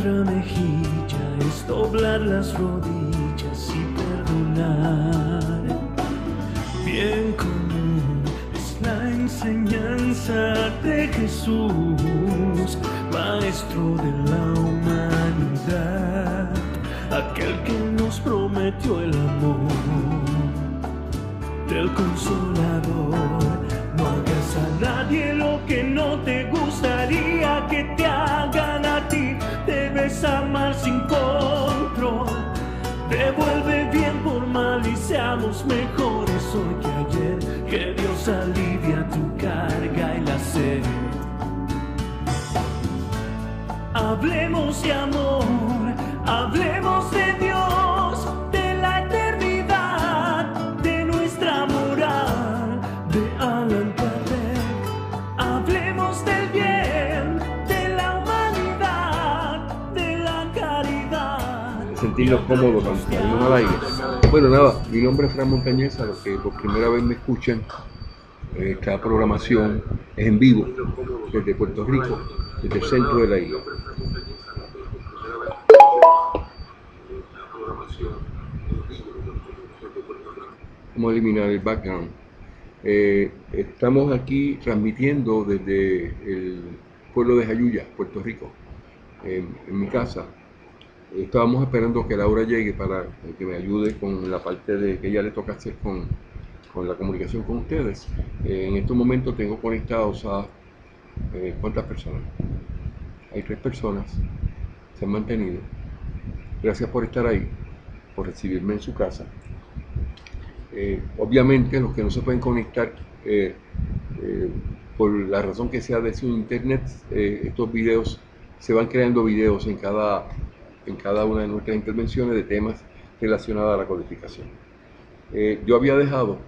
otra mejilla es doblar las rodillas y perdonar. Bien común es la enseñanza de Jesús, Maestro de la humanidad, aquel que nos prometió el amor del Consolador. No hagas a nadie lo que no te gustaría que te hagan a ti. Debes amar sin control. Devuelve bien por mal y seamos mejores hoy que ayer. Que Dios alivia tu carga y la sed. Hablemos de amor, hablemos de Dios, de la eternidad, de nuestra moral, de Allan Kardec. Hablemos del bien, de la humanidad, de la caridad. Sentirnos cómodos cuando salimos al aire. Bueno, nada, mi nombre es Fran Montañez, a los que por primera vez me escuchan. Esta programación es en vivo desde Puerto Rico, desde el centro de la isla. Vamos a eliminar el background. Estamos aquí transmitiendo desde el pueblo de Jayuya, Puerto Rico, en mi casa. Estábamos esperando que Laura llegue para que me ayude con la parte de que ella le toca hacer con la comunicación con ustedes. En estos momentos tengo conectados a ¿cuántas personas? Hay 3 personas, se han mantenido. Gracias por estar ahí, por recibirme en su casa. Obviamente los que no se pueden conectar por la razón que sea de su internet, estos videos, se van creando videos en cada una de nuestras intervenciones de temas relacionados a la codificación. Yo había dejado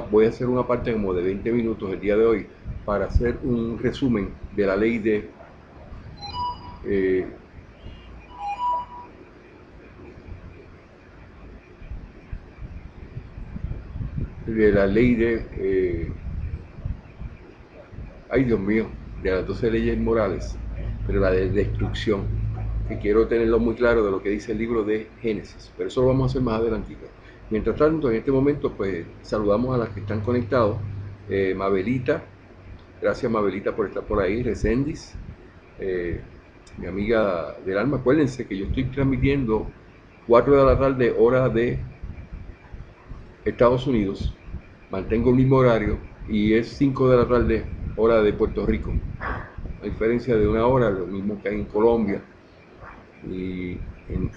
voy a hacer una parte como de 20 minutos el día de hoy para hacer un resumen de la ley de ay Dios mío, de las 12 leyes morales, pero la de destrucción, que quiero tenerlo muy claro de lo que dice el libro de Génesis, pero eso lo vamos a hacer más adelantito. Mientras tanto, en este momento, pues saludamos a las que están conectados. Mabelita, gracias Mabelita por estar por ahí. Recendis, mi amiga del alma. Acuérdense que yo estoy transmitiendo 4 de la tarde, hora de Estados Unidos. Mantengo el mismo horario y es 5 de la tarde, hora de Puerto Rico. A diferencia de una hora, lo mismo que hay en Colombia y en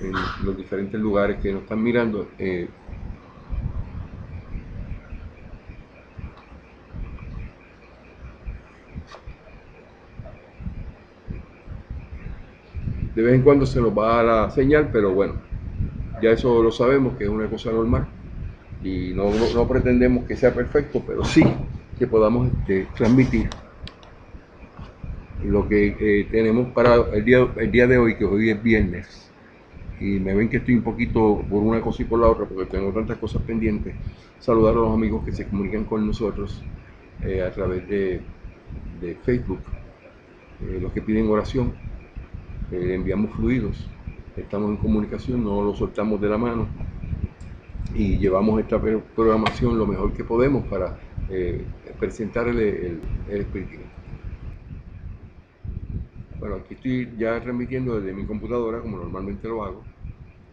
los diferentes lugares que nos están mirando. De vez en cuando se nos va la señal, pero bueno, ya eso lo sabemos que es una cosa normal y no pretendemos que sea perfecto, pero sí que podamos transmitir lo que tenemos para el día de hoy, que hoy es viernes, y me ven que estoy un poquito por una cosa y por la otra porque tengo tantas cosas pendientes. Saludar a los amigos que se comunican con nosotros a través de Facebook, los que piden oración. Enviamos fluidos, estamos en comunicación, no lo soltamos de la mano y llevamos esta programación lo mejor que podemos para presentar el espíritu. Bueno, aquí estoy ya transmitiendo desde mi computadora como normalmente lo hago.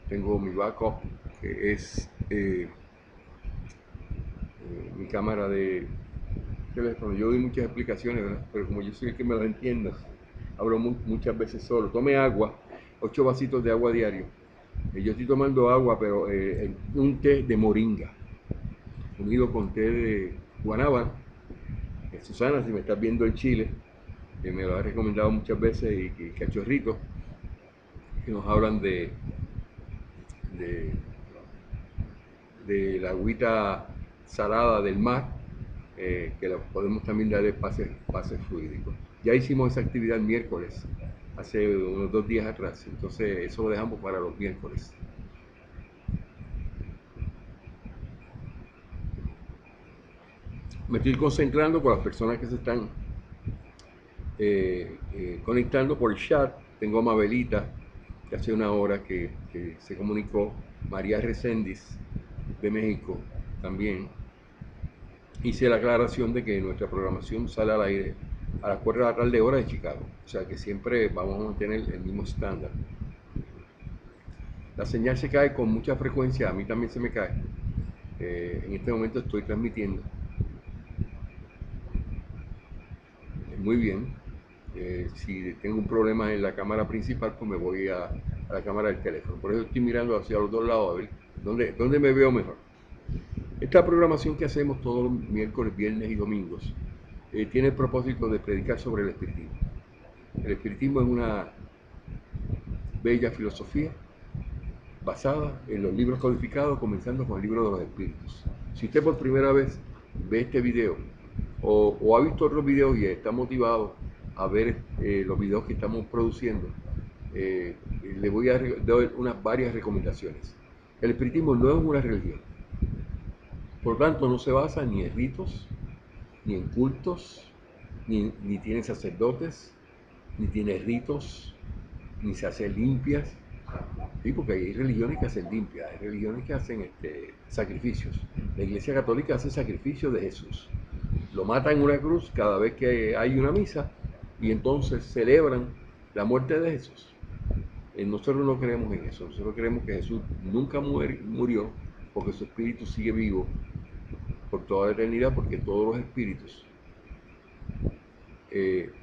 Tengo mi backup, que es mi cámara de teléfono. Yo doy muchas explicaciones, ¿verdad? Pero como yo soy el que me las entienda, hablo muchas veces solo. Tome agua, 8 vasitos de agua diario. Yo estoy tomando agua, pero un té de moringa, unido con té de guanábana. Susana, si me estás viendo en Chile, que me lo ha recomendado muchas veces, y cachorritos, que nos hablan de la agüita salada del mar, que la podemos también darle pases fluídicos. Ya hicimos esa actividad el miércoles, hace unos 2 días atrás, entonces eso lo dejamos para los miércoles. Me estoy concentrando con las personas que se están conectando por el chat, tengo a Mabelita, que hace una hora que se comunicó, María Reséndiz de México también. Hice la aclaración de que nuestra programación sale al aire a las 4 de la tarde hora de Chicago, o sea que siempre vamos a mantener el mismo estándar. La señal se cae con mucha frecuencia, a mí también se me cae. En este momento estoy transmitiendo. Muy bien. Si tengo un problema en la cámara principal, pues me voy a la cámara del teléfono. Por eso estoy mirando hacia los dos lados a ver dónde me veo mejor. Esta programación que hacemos todos los miércoles, viernes y domingos tiene el propósito de predicar sobre el espiritismo. El espiritismo es una bella filosofía basada en los libros codificados, comenzando con el libro de los espíritus. Si usted por primera vez ve este video o ha visto otros videos y está motivado a ver los videos que estamos produciendo, le voy a dar varias recomendaciones. El espiritismo no es una religión, por lo tanto no se basa ni en ritos, ni en cultos, ni tiene sacerdotes, ni tiene ritos, ni se hace limpias. Sí, porque hay religiones que hacen limpias, hay religiones que hacen sacrificios. La Iglesia Católica hace sacrificio de Jesús. Lo mata en una cruz cada vez que hay una misa y entonces celebran la muerte de Jesús. Nosotros no creemos en eso, nosotros creemos que Jesús nunca murió porque su espíritu sigue vivo por toda la eternidad, porque todos los espíritus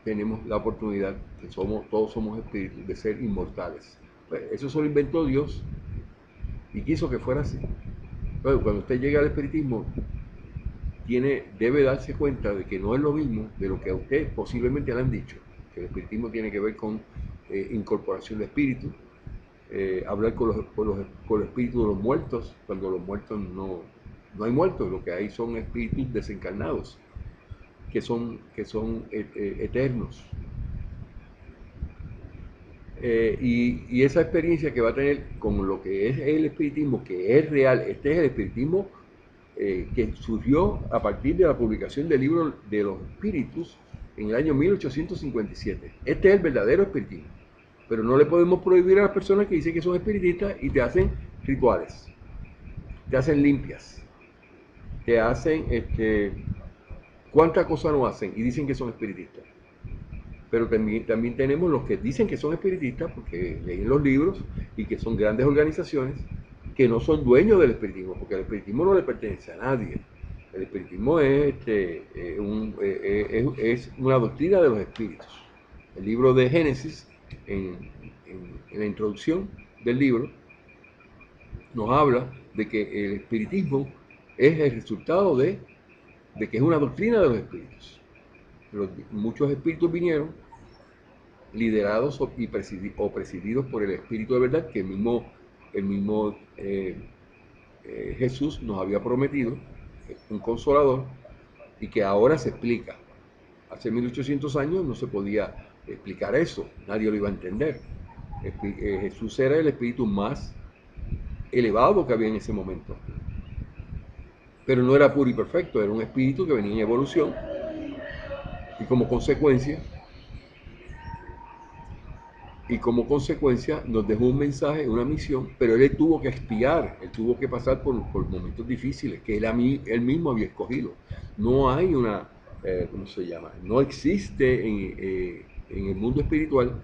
tenemos la oportunidad, todos somos espíritus, de ser inmortales. Pues eso se lo inventó Dios y quiso que fuera así. Bueno, cuando usted llega al espiritismo, debe darse cuenta de que no es lo mismo de lo que a usted posiblemente le han dicho. Que el espiritismo tiene que ver con incorporación de espíritus, hablar con los espíritus de los muertos, cuando los muertos no hay muertos, lo que hay son espíritus desencarnados, que son eternos. Y esa experiencia que va a tener con lo que es el espiritismo, que es real, este es el espiritismo que surgió a partir de la publicación del libro de los espíritus en el año 1857. Este es el verdadero espiritismo. Pero no le podemos prohibir a las personas que dicen que son espiritistas y te hacen rituales, te hacen limpias, te hacen cuántas cosas no hacen y dicen que son espiritistas. Pero también tenemos los que dicen que son espiritistas porque leen los libros y que son grandes organizaciones que no son dueños del espiritismo, porque el espiritismo no le pertenece a nadie. El espiritismo es una doctrina de los espíritus. El libro de Génesis, en la introducción del libro, nos habla de que el espiritismo es el resultado de que es una doctrina de los espíritus. Muchos espíritus vinieron liderados o presididos por el Espíritu de verdad, que el mismo Jesús nos había prometido, un consolador, y que ahora se explica. Hace 1800 años no se podía explicar eso, nadie lo iba a entender. Jesús era el espíritu más elevado que había en ese momento, pero no era puro y perfecto, era un espíritu que venía en evolución y como consecuencia nos dejó un mensaje, una misión, pero él tuvo que expiar, él tuvo que pasar por momentos difíciles que él mismo había escogido. No hay una, ¿cómo se llama? No existe en el mundo espiritual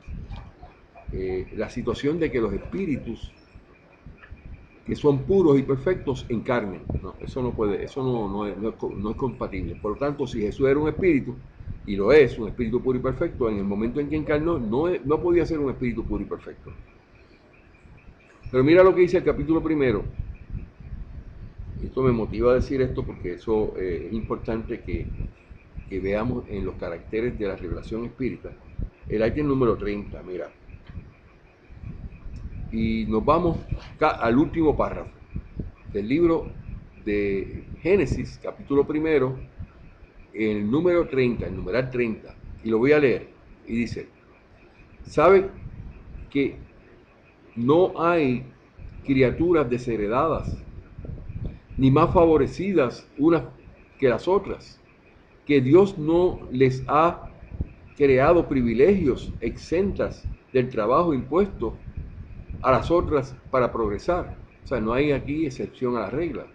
la situación de que los espíritus que son puros y perfectos encarnen. No, eso no puede, eso no es compatible. Por lo tanto, si Jesús era un espíritu, y lo es, un espíritu puro y perfecto, en el momento en que encarnó, no podía ser un espíritu puro y perfecto. Pero mira lo que dice el capítulo 1. Esto me motiva a decir esto porque eso es importante que veamos en los caracteres de la revelación espírita. El ítem número 30, mira. Y nos vamos al último párrafo del libro de Génesis, capítulo 1, el número 30, el numeral 30, y lo voy a leer. Y dice: ¿sabe que no hay criaturas desheredadas, ni más favorecidas unas que las otras? Que Dios no les ha creado privilegios exentas del trabajo impuesto a las otras para progresar. O sea, no hay aquí excepción a la regla.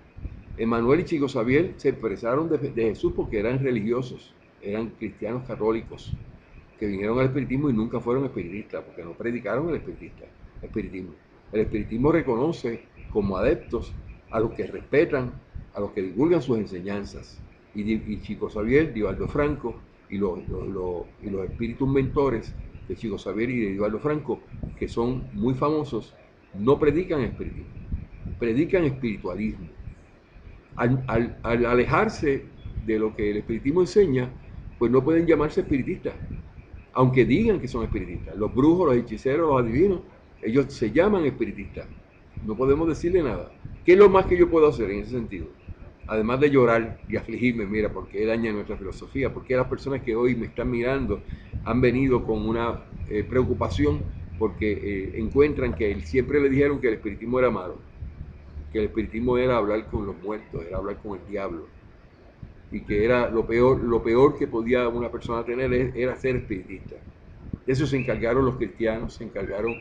Emmanuel y Chico Xavier se expresaron de Jesús porque eran religiosos, eran cristianos católicos, que vinieron al espiritismo y nunca fueron espiritistas, porque no predicaron el espiritismo. El espiritismo reconoce como adeptos a los que respetan, a los que divulgan sus enseñanzas. Y Chico Xavier, Divaldo Franco y los espíritus mentores de Chico Xavier y de Divaldo Franco, que son muy famosos, no predican espiritismo, predican espiritualismo. Al alejarse de lo que el espiritismo enseña, pues no pueden llamarse espiritistas, aunque digan que son espiritistas. Los brujos, los hechiceros, los adivinos, ellos se llaman espiritistas. No podemos decirle nada. ¿Qué es lo más que yo puedo hacer en ese sentido? Además de llorar y afligirme, mira, porque daña nuestra filosofía, porque las personas que hoy me están mirando han venido con una preocupación porque encuentran que siempre le dijeron que el espiritismo era malo, que el espiritismo era hablar con los muertos, era hablar con el diablo, y que era lo peor que podía una persona tener era ser espiritista. De eso se encargaron los cristianos, se encargaron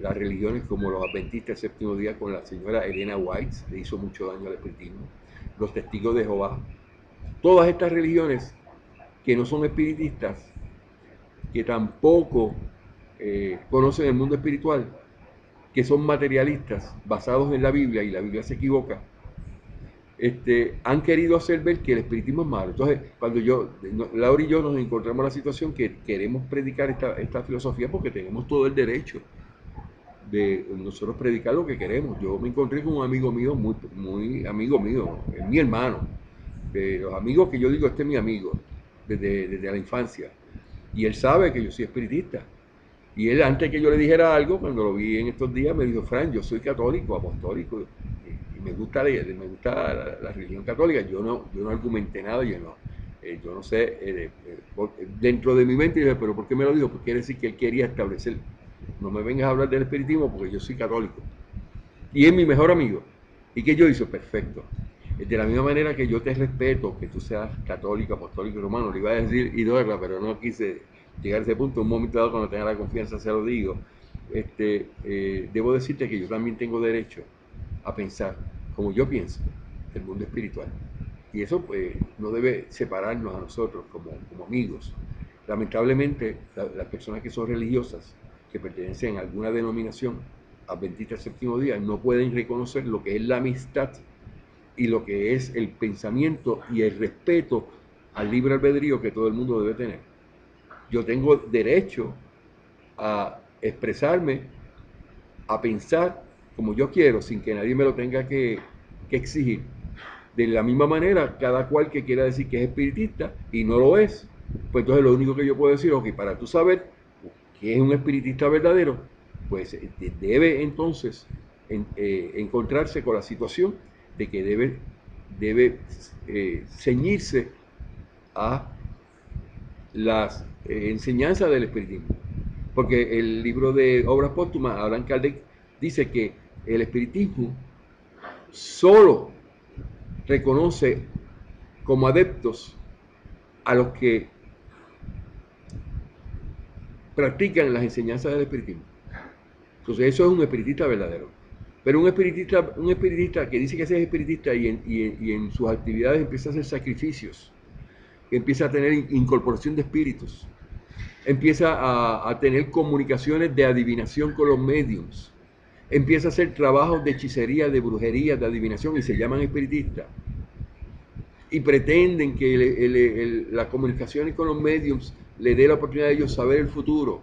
las religiones como los adventistas del séptimo día con la señora Elena White, le hizo mucho daño al espiritismo, los testigos de Jehová. Todas estas religiones que no son espiritistas, que tampoco conocen el mundo espiritual, que son materialistas, basados en la Biblia, y la Biblia se equivoca, han querido hacer ver que el espiritismo es malo. Entonces, cuando Laura y yo nos encontramos en la situación que queremos predicar esta filosofía porque tenemos todo el derecho de nosotros predicar lo que queremos. Yo me encontré con un amigo mío, muy amigo mío, es mi hermano, de los amigos que yo digo, este es mi amigo, desde la infancia. Y él sabe que yo soy espiritista. Y él, antes que yo le dijera algo, cuando lo vi en estos días, me dijo: Fran, yo soy católico, apostólico, y me gusta la religión católica. Yo no argumenté nada, yo no sé, dentro de mi mente dije: pero ¿por qué me lo dijo? Porque quiere decir que él quería establecer, no me vengas a hablar del espiritismo porque yo soy católico. Y es mi mejor amigo. ¿Y qué yo hice? Perfecto. De la misma manera que yo te respeto, que tú seas católico, apostólico, romano, le iba a decir idólatra, pero no quise llegar a ese punto. Un momento dado, cuando tenga la confianza, se lo digo. Debo decirte que yo también tengo derecho a pensar como yo pienso del mundo espiritual. Y eso pues no debe separarnos a nosotros como amigos. Lamentablemente, las personas que son religiosas, que pertenecen a alguna denominación adventista séptimo día, no pueden reconocer lo que es la amistad y lo que es el pensamiento y el respeto al libre albedrío que todo el mundo debe tener. Yo tengo derecho a expresarme, a pensar como yo quiero, sin que nadie me lo tenga que exigir. De la misma manera, cada cual que quiera decir que es espiritista y no lo es, pues entonces lo único que yo puedo decir, ok, para tú saber que es un espiritista verdadero, pues debe entonces encontrarse con la situación de que debe ceñirse a las enseñanzas del espiritismo. Porque el libro de Obras Póstumas, Abraham Kardec dice que el espiritismo solo reconoce como adeptos a los que practican las enseñanzas del espiritismo. Entonces eso es un espiritista verdadero. Pero un espiritista que dice que es espiritista y en sus actividades empieza a hacer sacrificios, que empieza a tener incorporación de espíritus, empieza a tener comunicaciones de adivinación con los mediums, empieza a hacer trabajos de hechicería, de brujería, de adivinación, y se llaman espiritistas, y pretenden que las comunicaciones con los mediums le dé la oportunidad a ellos saber el futuro,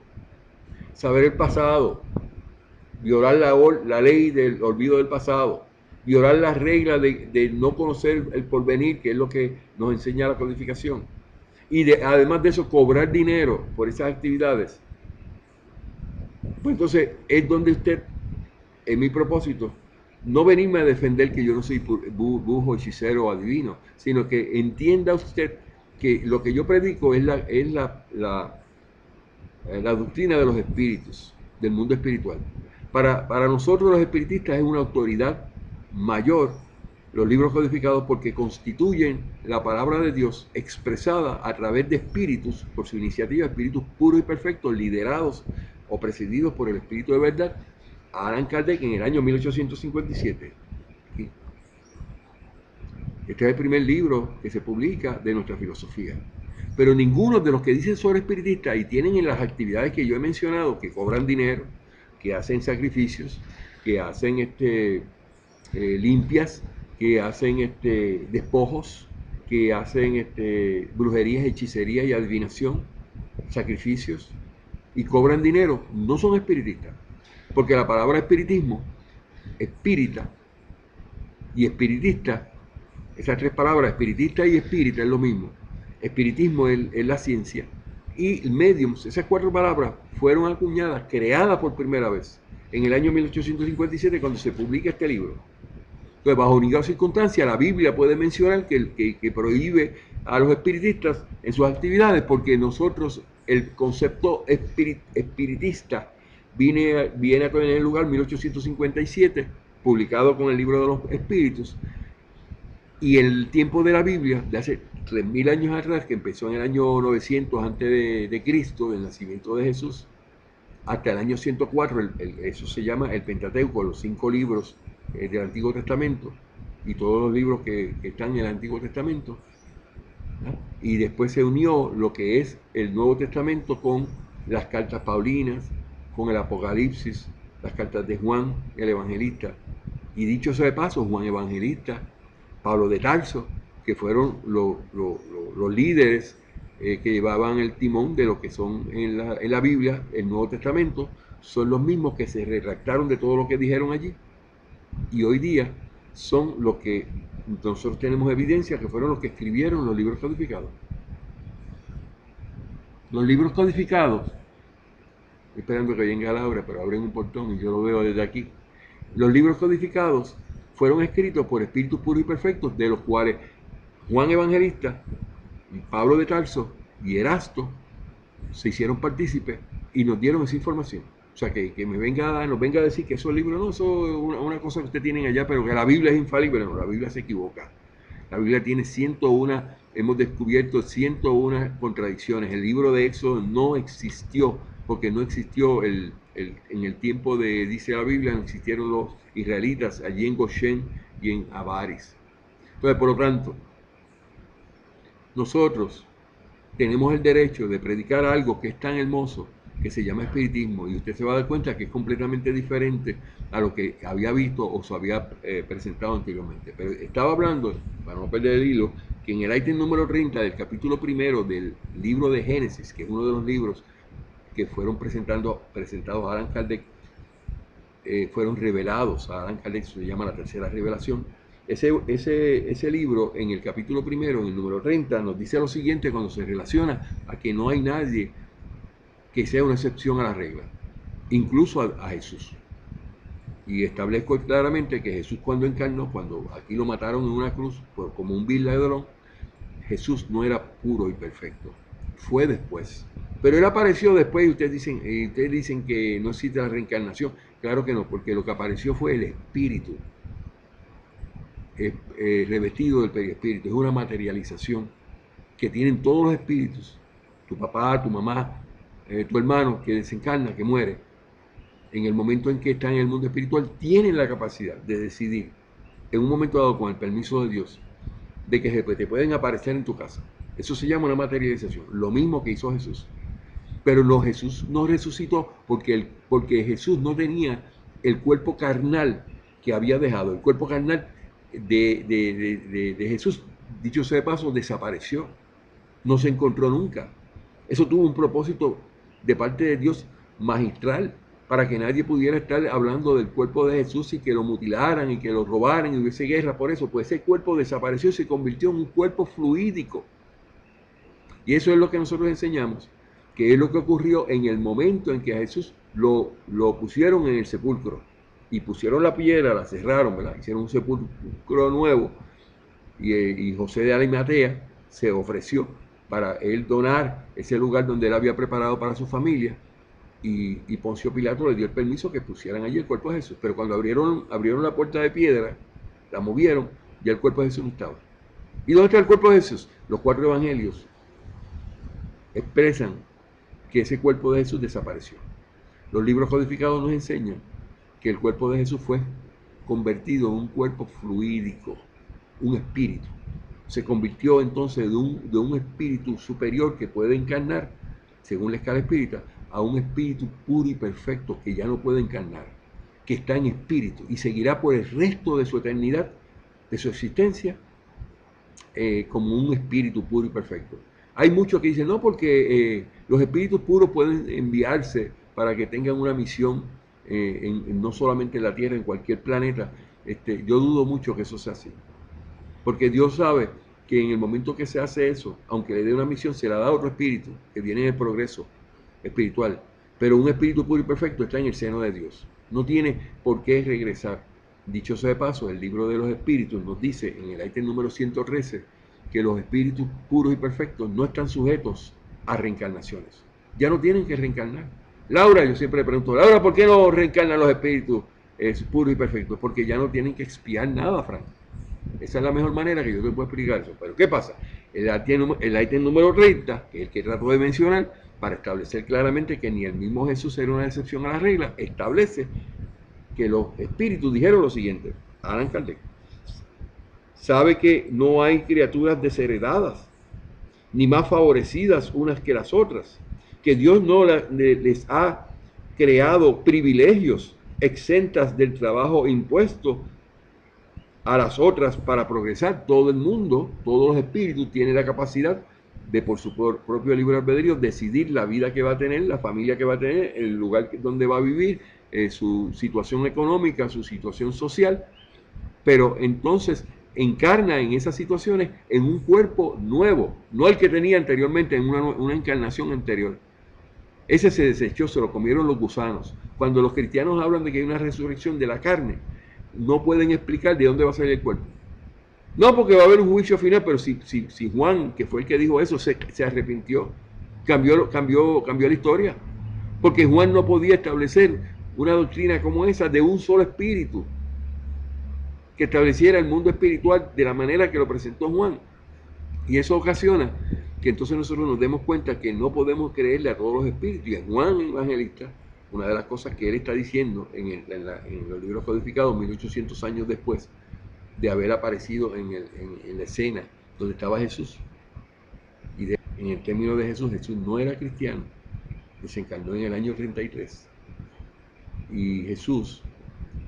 saber el pasado, violar la ley del olvido del pasado, violar las reglas de no conocer el porvenir, que es lo que nos enseña la codificación, y además de eso cobrar dinero por esas actividades. Pues entonces es donde usted, en mi propósito, no venirme a defender que yo no soy brujo, hechicero o adivino, sino que entienda usted que lo que yo predico es la doctrina de los espíritus, del mundo espiritual. Para nosotros los espiritistas es una autoridad mayor Los libros codificados porque constituyen la palabra de Dios expresada a través de espíritus, por su iniciativa, espíritus puros y perfectos, liderados o presididos por el Espíritu de verdad, a Allan Kardec en el año 1857. Este es el primer libro que se publica de nuestra filosofía. Pero ninguno de los que dicen sobre espiritistas y tienen en las actividades que yo he mencionado, que cobran dinero, que hacen sacrificios, que hacen limpias, que hacen despojos, que hacen brujerías, hechicerías y adivinación, sacrificios, y cobran dinero, no son espiritistas. Porque la palabra espiritismo, espírita y espiritista, esas tres palabras, espiritista y espírita, es lo mismo. Espiritismo es la ciencia. Y mediums, esas cuatro palabras fueron acuñadas, creadas por primera vez en el año 1857 cuando se publica este libro. Entonces, bajo ninguna circunstancia, la Biblia puede mencionar que prohíbe a los espiritistas en sus actividades, porque nosotros, el concepto espiritista viene a tener lugar en 1857, publicado con el libro de los espíritus, y el tiempo de la Biblia, de hace 3000 años atrás, que empezó en el año 900 antes de Cristo, el nacimiento de Jesús, hasta el año 104, eso se llama el Pentateuco, los 5 libros del Antiguo Testamento y todos los libros que están en el Antiguo Testamento, ¿no? Y después se unió lo que es el Nuevo Testamento con las cartas paulinas, con el Apocalipsis, las cartas de Juan, el Evangelista. Y dicho sea de paso, Juan Evangelista, Pablo de Tarso, que fueron los líderes que llevaban el timón de lo que son en la Biblia, el Nuevo Testamento, son los mismos que se retractaron de todo lo que dijeron allí. Y hoy día son los que nosotros tenemos evidencia que fueron los que escribieron los libros codificados. Los libros codificados, esperando que venga Laura, pero abren un portón y yo lo veo desde aquí. Los libros codificados fueron escritos por espíritus puros y perfectos, de los cuales Juan Evangelista, y Pablo de Tarso y Erasto se hicieron partícipes y nos dieron esa información. O sea, que nos venga a decir que esos libros no son una cosa que ustedes tienen allá, pero que la Biblia es infalible. No, la Biblia se equivoca. La Biblia tiene 101, hemos descubierto 101 contradicciones. El libro de Éxodo no existió, porque no existió en el tiempo de, dice la Biblia, no existieron los israelitas allí en Goshen y en Avaris. Entonces, por lo tanto, nosotros tenemos el derecho de predicar algo que es tan hermoso, que se llama espiritismo, y usted se va a dar cuenta que es completamente diferente a lo que había visto o se había presentado anteriormente. Pero estaba hablando, para no perder el hilo, que en el ítem número 30 del capítulo primero del libro de Génesis, que es uno de los libros que fueron presentados a Allan Kardec, fueron revelados a Allan Kardec, se llama la tercera revelación. Ese libro, en el capítulo primero, en el número 30, nos dice lo siguiente cuando se relaciona a que no hay nadie que sea una excepción a la regla, incluso a Jesús. Y establezco claramente que Jesús, cuando encarnó, cuando aquí lo mataron en una cruz como un vil ladrón, Jesús no era puro y perfecto, fue después. Pero él apareció después y ustedes dicen que no existe la reencarnación. Claro que no, porque lo que apareció fue el espíritu revestido del perispíritu. Es una materialización que tienen todos los espíritus. Tu papá, tu mamá, tu hermano que desencarna, que muere, en el momento en que está en el mundo espiritual, tienen la capacidad de decidir en un momento dado, con el permiso de Dios, de que te pueden aparecer en tu casa. Eso se llama una materialización, lo mismo que hizo Jesús. Pero no, Jesús no resucitó porque Jesús no tenía el cuerpo carnal que había dejado. El cuerpo carnal de Jesús, dicho sea de paso, desapareció. No se encontró nunca. Eso tuvo un propósito de parte de Dios magistral, para que nadie pudiera estar hablando del cuerpo de Jesús y que lo mutilaran y que lo robaran y hubiese guerra por eso. Pues ese cuerpo desapareció y se convirtió en un cuerpo fluídico. Y eso es lo que nosotros enseñamos, que es lo que ocurrió en el momento en que a Jesús lo pusieron en el sepulcro. Y pusieron la piedra, la cerraron, ¿verdad? Hicieron un sepulcro nuevo. Y José de Arimatea se ofreció para él donar ese lugar donde él había preparado para su familia. Y Poncio Pilato le dio el permiso que pusieran allí el cuerpo de Jesús. Pero cuando abrieron la puerta de piedra, la movieron, Ya el cuerpo de Jesús no estaba. ¿Y dónde está el cuerpo de Jesús? Los 4 evangelios expresan que ese cuerpo de Jesús desapareció. Los libros codificados nos enseñan que el cuerpo de Jesús fue convertido en un cuerpo fluídico, un espíritu. Se convirtió entonces de un espíritu superior que puede encarnar, según la escala espírita, a un espíritu puro y perfecto que ya no puede encarnar, que está en espíritu y seguirá por el resto de su eternidad, de su existencia, como un espíritu puro y perfecto. Hay muchos que dicen, no, porque los espíritus puros pueden enviarse para que tengan una misión no solamente en la Tierra, en cualquier planeta. Yo dudo mucho que eso sea así. Porque Dios sabe que en el momento que se hace eso, aunque le dé una misión, se la da a otro espíritu que viene en el progreso espiritual. Pero un espíritu puro y perfecto está en el seno de Dios. No tiene por qué regresar. Dicho sea de paso, el libro de los espíritus nos dice en el ítem número 113 que los espíritus puros y perfectos no están sujetos a reencarnaciones. Ya no tienen que reencarnar. Laura, yo siempre le pregunto, Laura, ¿por qué no reencarnan los espíritus puros y perfectos? Porque ya no tienen que expiar nada, Frank. Esa es la mejor manera que yo te puedo explicar eso. Pero ¿qué pasa? El ítem número 30, que es el que trato de mencionar, para establecer claramente que ni el mismo Jesús era una excepción a la regla, establece que los espíritus dijeron lo siguiente. Alan Kardec sabe que no hay criaturas desheredadas, ni más favorecidas unas que las otras, que Dios no les ha creado privilegios exentas del trabajo impuesto a las otras para progresar. Todo el mundo, todos los espíritus tienen la capacidad de por su propio libre albedrío decidir la vida que va a tener, la familia que va a tener, el lugar donde va a vivir, su situación económica, su situación social, pero entonces encarna en esas situaciones en un cuerpo nuevo, no el que tenía anteriormente, en una encarnación anterior. Ese se desechó, se lo comieron los gusanos. Cuando los cristianos hablan de que hay una resurrección de la carne, no pueden explicar de dónde va a salir el cuerpo. No, porque va a haber un juicio final, pero si Juan, que fue el que dijo eso, se arrepintió, cambió la historia. Porque Juan no podía establecer una doctrina como esa de un solo espíritu, que estableciera el mundo espiritual de la manera que lo presentó Juan. Y eso ocasiona que entonces nosotros nos demos cuenta que no podemos creerle a todos los espíritus. Y a Juan el Evangelista, una de las cosas que él está diciendo en los libros codificados 1800 años después de haber aparecido en la escena donde estaba Jesús, y en el término de Jesús, Jesús no era cristiano, desencarnó en el año 33. Y Jesús,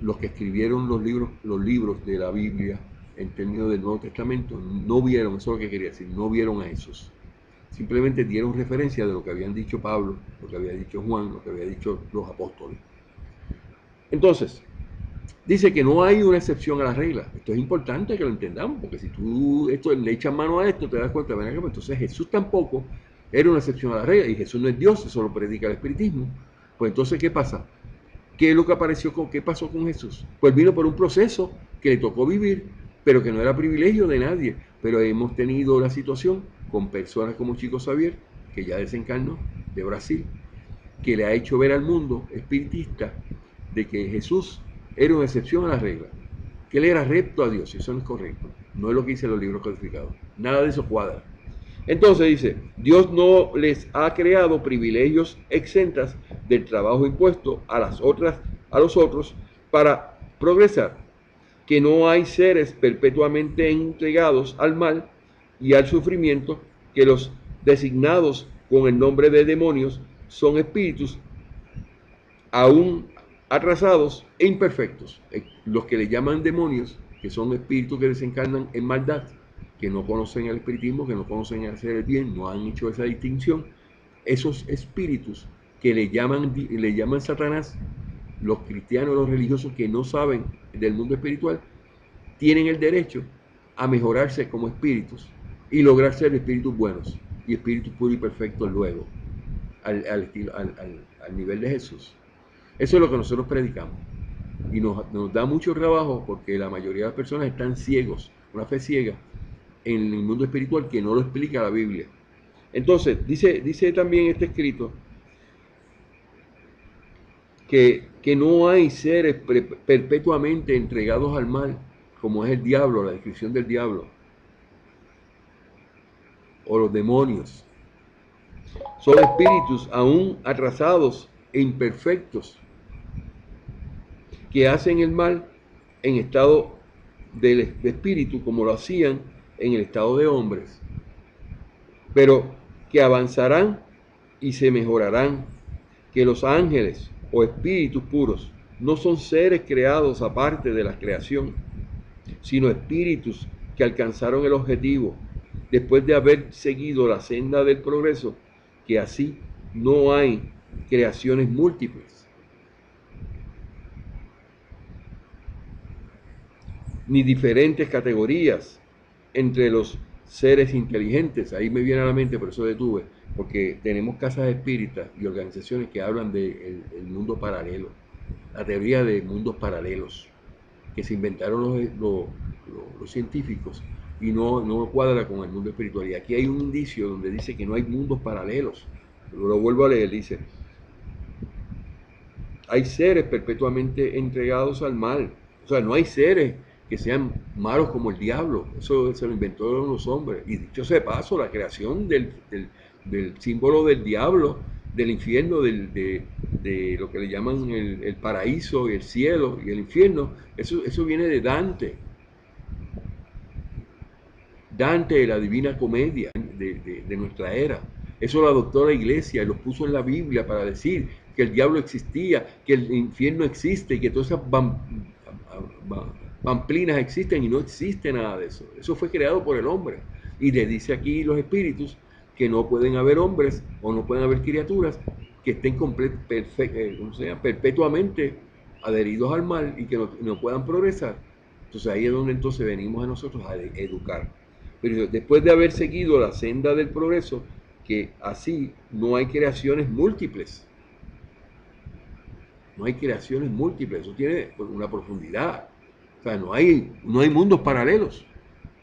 los que escribieron los libros de la Biblia en términos del Nuevo Testamento, no vieron, eso es lo que quería decir, no vieron a Jesús. Simplemente dieron referencia de lo que habían dicho Pablo, lo que había dicho Juan, lo que habían dicho los apóstoles. Entonces, dice que no hay una excepción a la regla. Esto es importante que lo entendamos, porque si tú le echas mano a esto, te das cuenta, ven acá, entonces Jesús tampoco era una excepción a la regla, y Jesús no es Dios, eso lo predica el espiritismo. Pues entonces, ¿qué pasa? ¿Qué es lo que qué pasó con Jesús? Pues vino por un proceso que le tocó vivir, pero que no era privilegio de nadie. Pero hemos tenido la situación con personas como Chico Xavier, que ya desencarnó, de Brasil, que le ha hecho ver al mundo espiritista de que Jesús era una excepción a la regla, que él era recto a Dios, y eso no es correcto. No es lo que dicen los libros codificados. Nada de eso cuadra. Entonces dice, Dios no les ha creado privilegios exentas del trabajo impuesto a los otros para progresar, que no hay seres perpetuamente entregados al mal y al sufrimiento, que los designados con el nombre de demonios son espíritus aún atrasados e imperfectos. Los que le llaman demonios, que son espíritus que desencarnan en maldad, que no conocen el espiritismo, que no conocen hacer el bien, no han hecho esa distinción, esos espíritus que le llaman Satanás, los cristianos, los religiosos que no saben del mundo espiritual, tienen el derecho a mejorarse como espíritus y lograr ser espíritus buenos y espíritus puros y perfectos luego, al nivel de Jesús. Eso es lo que nosotros predicamos. Y nos da mucho trabajo porque la mayoría de las personas están ciegos, una fe ciega en el mundo espiritual que no lo explica la Biblia. Entonces, dice también este escrito que no hay seres perpetuamente entregados al mal, como es el diablo, la descripción del diablo, o los demonios. Son espíritus aún atrasados e imperfectos que hacen el mal en estado de espíritu como lo hacían en el estado de hombres, pero que avanzarán y se mejorarán, que los ángeles o espíritus puros no son seres creados aparte de la creación, sino espíritus que alcanzaron el objetivo después de haber seguido la senda del progreso, que así no hay creaciones múltiples, ni diferentes categorías entre los seres inteligentes. Ahí me viene a la mente, por eso detuve, porque tenemos casas espíritas y organizaciones que hablan del mundo paralelo, la teoría de mundos paralelos, que se inventaron los científicos y no cuadra con el mundo espiritual. Y aquí hay un indicio donde dice que no hay mundos paralelos. Lo vuelvo a leer, dice: hay seres perpetuamente entregados al mal. O sea, no hay seres que sean malos como el diablo. Eso se lo inventó los hombres. Y dicho sea de paso, la creación del símbolo del diablo, del infierno, de lo que le llaman el paraíso y el cielo y el infierno, eso viene de Dante. Dante de la Divina Comedia de nuestra era. Eso lo adoptó la iglesia y lo puso en la Biblia para decir que el diablo existía, que el infierno existe y que todas esas pamplinas existen, y no existe nada de eso. Eso fue creado por el hombre. Y le dice aquí los espíritus que no pueden haber hombres o no pueden haber criaturas que estén perpetuamente adheridos al mal y que no puedan progresar. Entonces ahí es donde entonces venimos a nosotros a educar. Pero después de haber seguido la senda del progreso, que así no hay creaciones múltiples. No hay creaciones múltiples, eso tiene una profundidad. O sea, no hay mundos paralelos,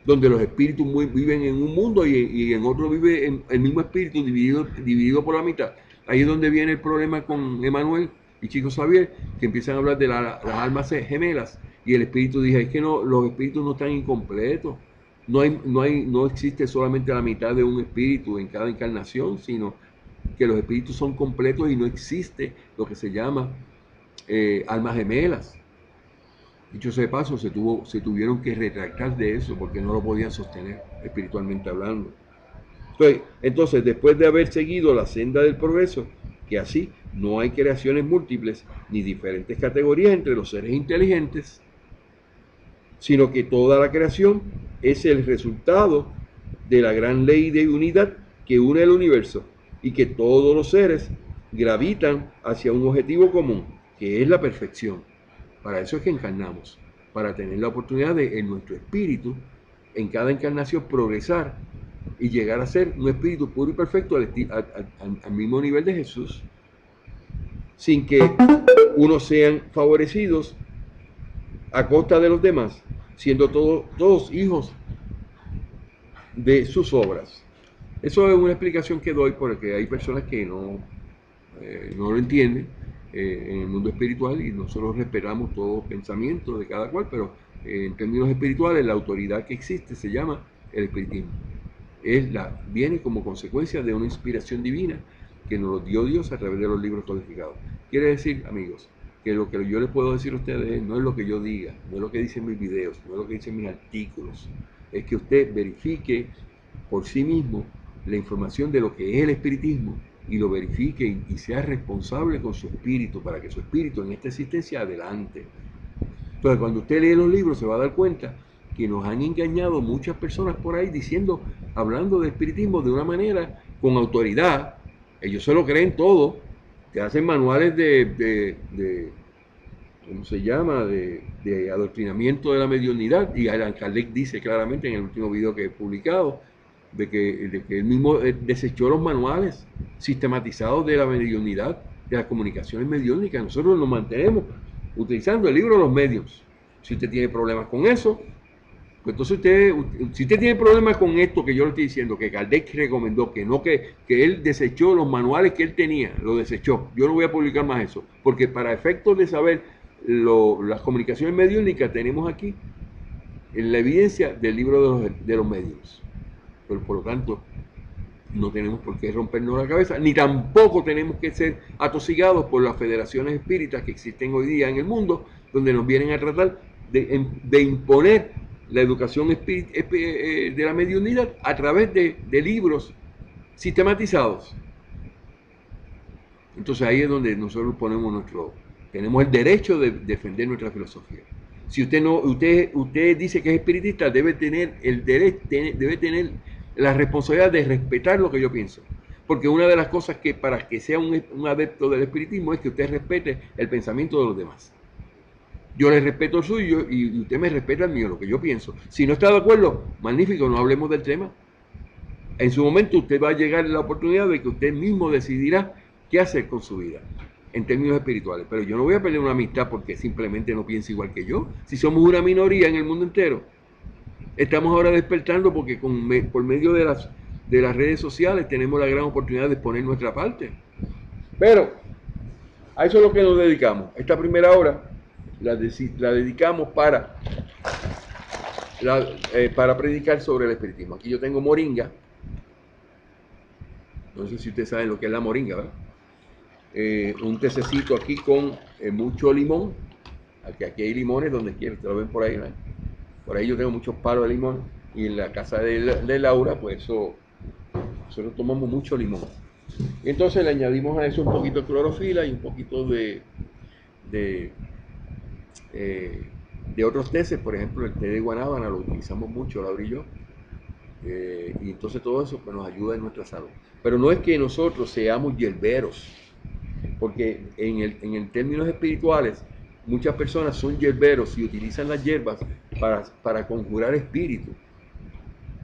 donde los espíritus viven en un mundo y en otro vive el mismo espíritu dividido por la mitad. Ahí es donde viene el problema con Emanuel y Chico Xavier, que empiezan a hablar de las almas gemelas, y el espíritu dice: es que no, los espíritus no están incompletos. No existe solamente la mitad de un espíritu en cada encarnación, sino que los espíritus son completos y no existe lo que se llama almas gemelas. Dicho sea de paso, se tuvieron que retractar de eso porque no lo podían sostener espiritualmente hablando. Entonces, después de haber seguido la senda del progreso, que así no hay creaciones múltiples ni diferentes categorías entre los seres inteligentes, sino que toda la creación es el resultado de la gran ley de unidad que une el universo, y que todos los seres gravitan hacia un objetivo común, que es la perfección. Para eso es que encarnamos, para tener la oportunidad de, en nuestro espíritu, en cada encarnación progresar y llegar a ser un espíritu puro y perfecto al mismo nivel de Jesús, sin que unos sean favorecidos a costa de los demás, siendo todos hijos de sus obras. Eso es una explicación que doy porque hay personas que no lo entienden en el mundo espiritual, y nosotros respetamos todo pensamiento de cada cual, pero en términos espirituales la autoridad que existe se llama el espiritismo. Viene como consecuencia de una inspiración divina que nos lo dio Dios a través de los libros codificados. Quiere decir, amigos, que lo que yo les puedo decir a ustedes no es lo que yo diga, no es lo que dicen mis videos, no es lo que dicen mis artículos. Es que usted verifique por sí mismo la información de lo que es el espiritismo, y lo verifique y sea responsable con su espíritu, para que su espíritu en esta existencia adelante. Entonces, cuando usted lee los libros, se va a dar cuenta que nos han engañado muchas personas por ahí hablando de espiritismo de una manera con autoridad. Ellos se lo creen todo, te hacen manuales ¿cómo se llama?, de adoctrinamiento de la mediunidad, y Allan Kardec dice claramente en el último video que he publicado de que él mismo desechó los manuales sistematizados de la mediunidad, de las comunicaciones mediúnicas. Nosotros nos mantenemos utilizando el libro de los medios. Si usted tiene problemas con eso, pues entonces si usted tiene problemas con esto que yo le estoy diciendo, que Kardec recomendó, que él desechó los manuales que él tenía, lo desechó. Yo no voy a publicar más eso, porque para efectos de saber las comunicaciones mediúnicas tenemos aquí en la evidencia del libro de los medios. Pero por lo tanto, no tenemos por qué rompernos la cabeza, ni tampoco tenemos que ser atosigados por las federaciones espíritas que existen hoy día en el mundo, donde nos vienen a tratar de imponer la educación de la mediunidad a través de libros sistematizados. Entonces ahí es donde nosotros tenemos el derecho de defender nuestra filosofía. Si usted dice que es espiritista, debe tener la responsabilidad de respetar lo que yo pienso. Porque una de las cosas que para que sea un adepto del espiritismo es que usted respete el pensamiento de los demás. Yo le respeto el suyo y usted me respeta el mío, lo que yo pienso. Si no está de acuerdo, magnífico, no hablemos del tema. En su momento usted va a llegar la oportunidad de que usted mismo decidirá qué hacer con su vida en términos espirituales. Pero yo no voy a perder una amistad porque simplemente no piensa igual que yo. Si somos una minoría en el mundo entero, estamos ahora despertando porque por medio de las redes sociales tenemos la gran oportunidad de exponer nuestra parte. Pero a eso es lo que nos dedicamos. Esta primera hora la dedicamos para predicar sobre el espiritismo. Aquí yo tengo moringa. No sé si ustedes saben lo que es la moringa, ¿verdad? Un tececito aquí con mucho limón. Aquí hay limones donde quiera, ustedes lo ven por ahí, ¿no? Por ahí yo tengo muchos palos de limón. Y en la casa de Laura, pues nosotros tomamos mucho limón. Y entonces le añadimos a eso un poquito de clorofila y un poquito de otros teces. Por ejemplo, el té de guanábana lo utilizamos mucho, Laura y yo. Y entonces todo eso pues, nos ayuda en nuestra salud. Pero no es que nosotros seamos hierberos, porque en términos espirituales muchas personas son hierberos y utilizan las hierbas para conjurar espíritus.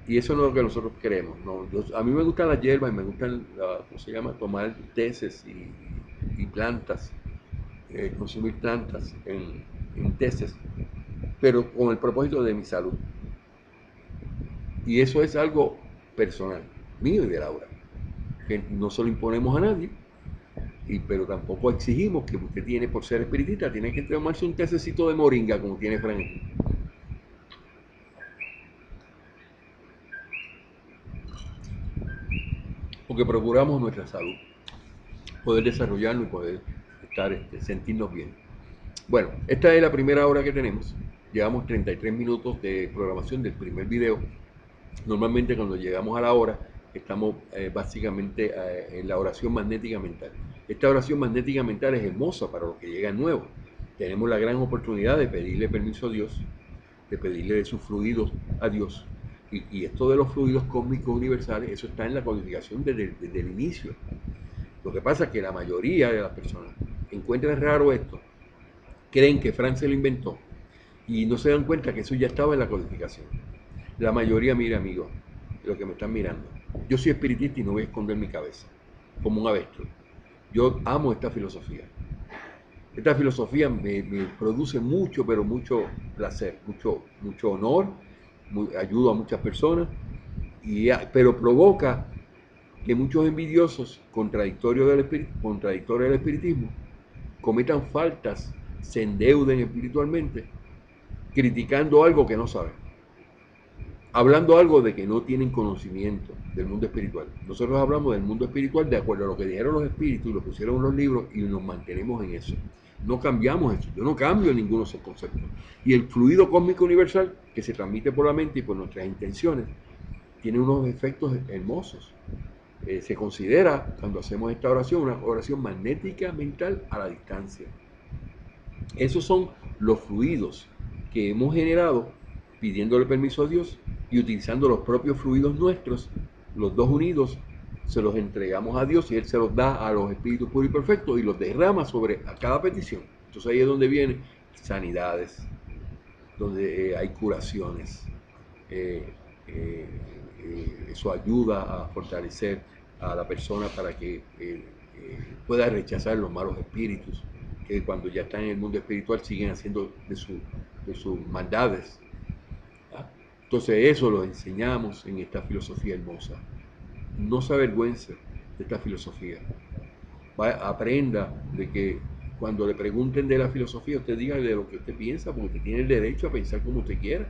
Y eso no es lo que nosotros queremos. No, a mí me gustan las hierbas y me gustan, ¿cómo se llama? Tomar teces y plantas, consumir plantas en teces, pero con el propósito de mi salud. Y eso es algo personal, mío y de Laura, que no se lo imponemos a nadie, pero tampoco exigimos que usted tiene, por ser espiritista, tiene que tomarse un tececito de moringa como tiene Frank. Porque procuramos nuestra salud, poder desarrollarnos y poder sentirnos bien. Bueno, esta es la primera hora que tenemos. Llevamos 33 minutos de programación del primer video. Normalmente cuando llegamos a la hora, estamos básicamente en la oración magnética mental. Esta oración magnética mental es hermosa para los que llegan nuevos. Tenemos la gran oportunidad de pedirle permiso a Dios, de pedirle de sus fluidos a Dios. Y esto de los fluidos cósmicos universales, eso está en la codificación desde el inicio. Lo que pasa es que la mayoría de las personas encuentran raro esto, creen que Frank se lo inventó y no se dan cuenta que eso ya estaba en la codificación. La mayoría, mira, amigo, lo que me están mirando. Yo soy espiritista y no voy a esconder mi cabeza, como un avestruz. Yo amo esta filosofía. Esta filosofía me produce mucho, pero mucho placer, mucho honor, ayudo a muchas personas, pero provoca que muchos envidiosos, contradictorios del espiritismo, cometan faltas, se endeuden espiritualmente, criticando algo que no saben, hablando algo de que no tienen conocimiento del mundo espiritual. Nosotros hablamos del mundo espiritual de acuerdo a lo que dijeron los espíritus, lo pusieron en los libros y nos mantenemos en eso. No cambiamos eso, yo no cambio ninguno de esos conceptos. Y el fluido cósmico universal que se transmite por la mente y por nuestras intenciones tiene unos efectos hermosos. Se considera, cuando hacemos esta oración, una oración magnética mental a la distancia. Esos son los fluidos que hemos generado pidiéndole permiso a Dios y utilizando los propios fluidos nuestros, los dos unidos, se los entregamos a Dios y Él se los da a los espíritus puros y perfectos y los derrama sobre a cada petición. Entonces ahí es donde vienen sanidades, donde hay curaciones. Eso ayuda a fortalecer a la persona para que pueda rechazar los malos espíritus que cuando ya están en el mundo espiritual siguen haciendo de sus maldades. Entonces eso lo enseñamos en esta filosofía hermosa. No se avergüence de esta filosofía. Aprenda de que cuando le pregunten de la filosofía, usted diga de lo que usted piensa, porque usted tiene el derecho a pensar como usted quiera.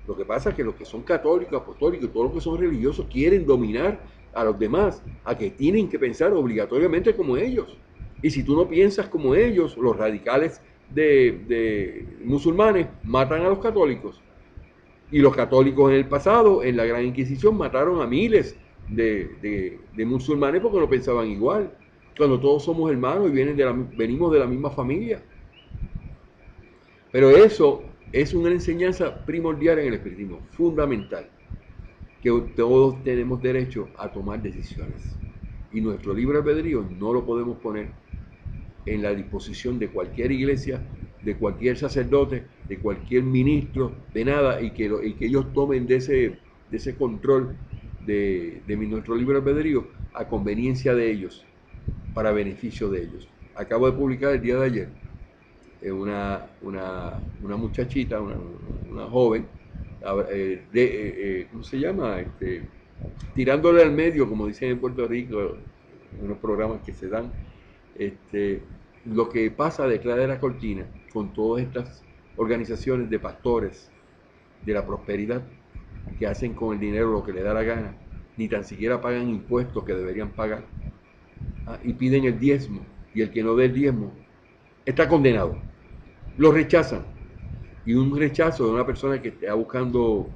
Lo que pasa es que los que son católicos, apostólicos, todos los que son religiosos quieren dominar a los demás, a que tienen que pensar obligatoriamente como ellos. Y si tú no piensas como ellos, los radicales de musulmanes matan a los católicos. Y los católicos en el pasado, en la Gran Inquisición, mataron a miles de musulmanes porque no pensaban igual. Cuando todos somos hermanos y venimos de la misma familia. Pero eso es una enseñanza primordial en el espiritismo, fundamental, que todos tenemos derecho a tomar decisiones. Y nuestro libre albedrío no lo podemos poner en la disposición de cualquier iglesia, de cualquier sacerdote, de cualquier ministro, de nada, y que ellos tomen de ese control de nuestro libre albedrío a conveniencia de ellos, para beneficio de ellos. Acabo de publicar el día de ayer una muchachita, una joven, ¿cómo se llama? Tirándole al medio, como dicen en Puerto Rico, en unos programas que se dan, lo que pasa detrás de la cortina con todas estas organizaciones de pastores de la prosperidad que hacen con el dinero lo que les da la gana, ni tan siquiera pagan impuestos que deberían pagar, y piden el diezmo, y el que no dé el diezmo está condenado. Lo rechazan. Y un rechazo de una persona que está buscando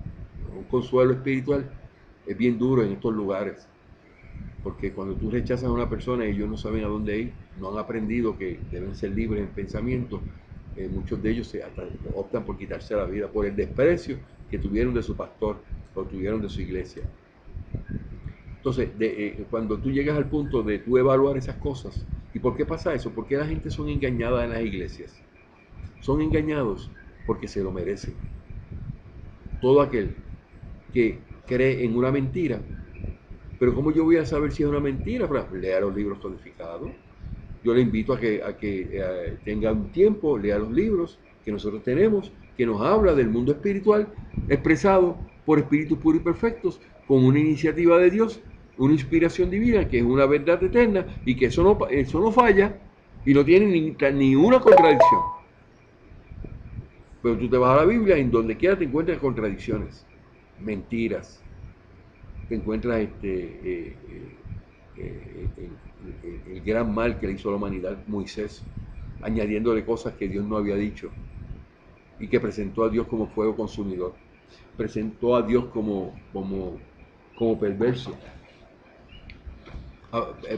un consuelo espiritual es bien duro en estos lugares. Porque cuando tú rechazas a una persona y ellos no saben a dónde ir, no han aprendido que deben ser libres en pensamiento, muchos de ellos hasta optan por quitarse la vida por el desprecio que tuvieron de su pastor o tuvieron de su iglesia. Entonces, cuando tú llegas al punto de tú evaluar esas cosas, ¿y por qué pasa eso? ¿Por qué la gente son engañada en las iglesias? Son engañados porque se lo merecen. Todo aquel que cree en una mentira, pero ¿cómo yo voy a saber si es una mentira? Lea los libros codificados. Yo le invito a que tenga un tiempo, lea los libros que nosotros tenemos, que nos habla del mundo espiritual expresado por espíritus puros y perfectos, con una iniciativa de Dios, una inspiración divina, que es una verdad eterna, y que eso no falla y no tiene ni una contradicción. Pero tú te vas a la Biblia y en donde quiera te encuentras contradicciones, mentiras, te encuentras el gran mal que le hizo a la humanidad Moisés, añadiéndole cosas que Dios no había dicho, y que presentó a Dios como fuego consumidor, presentó a Dios como perverso.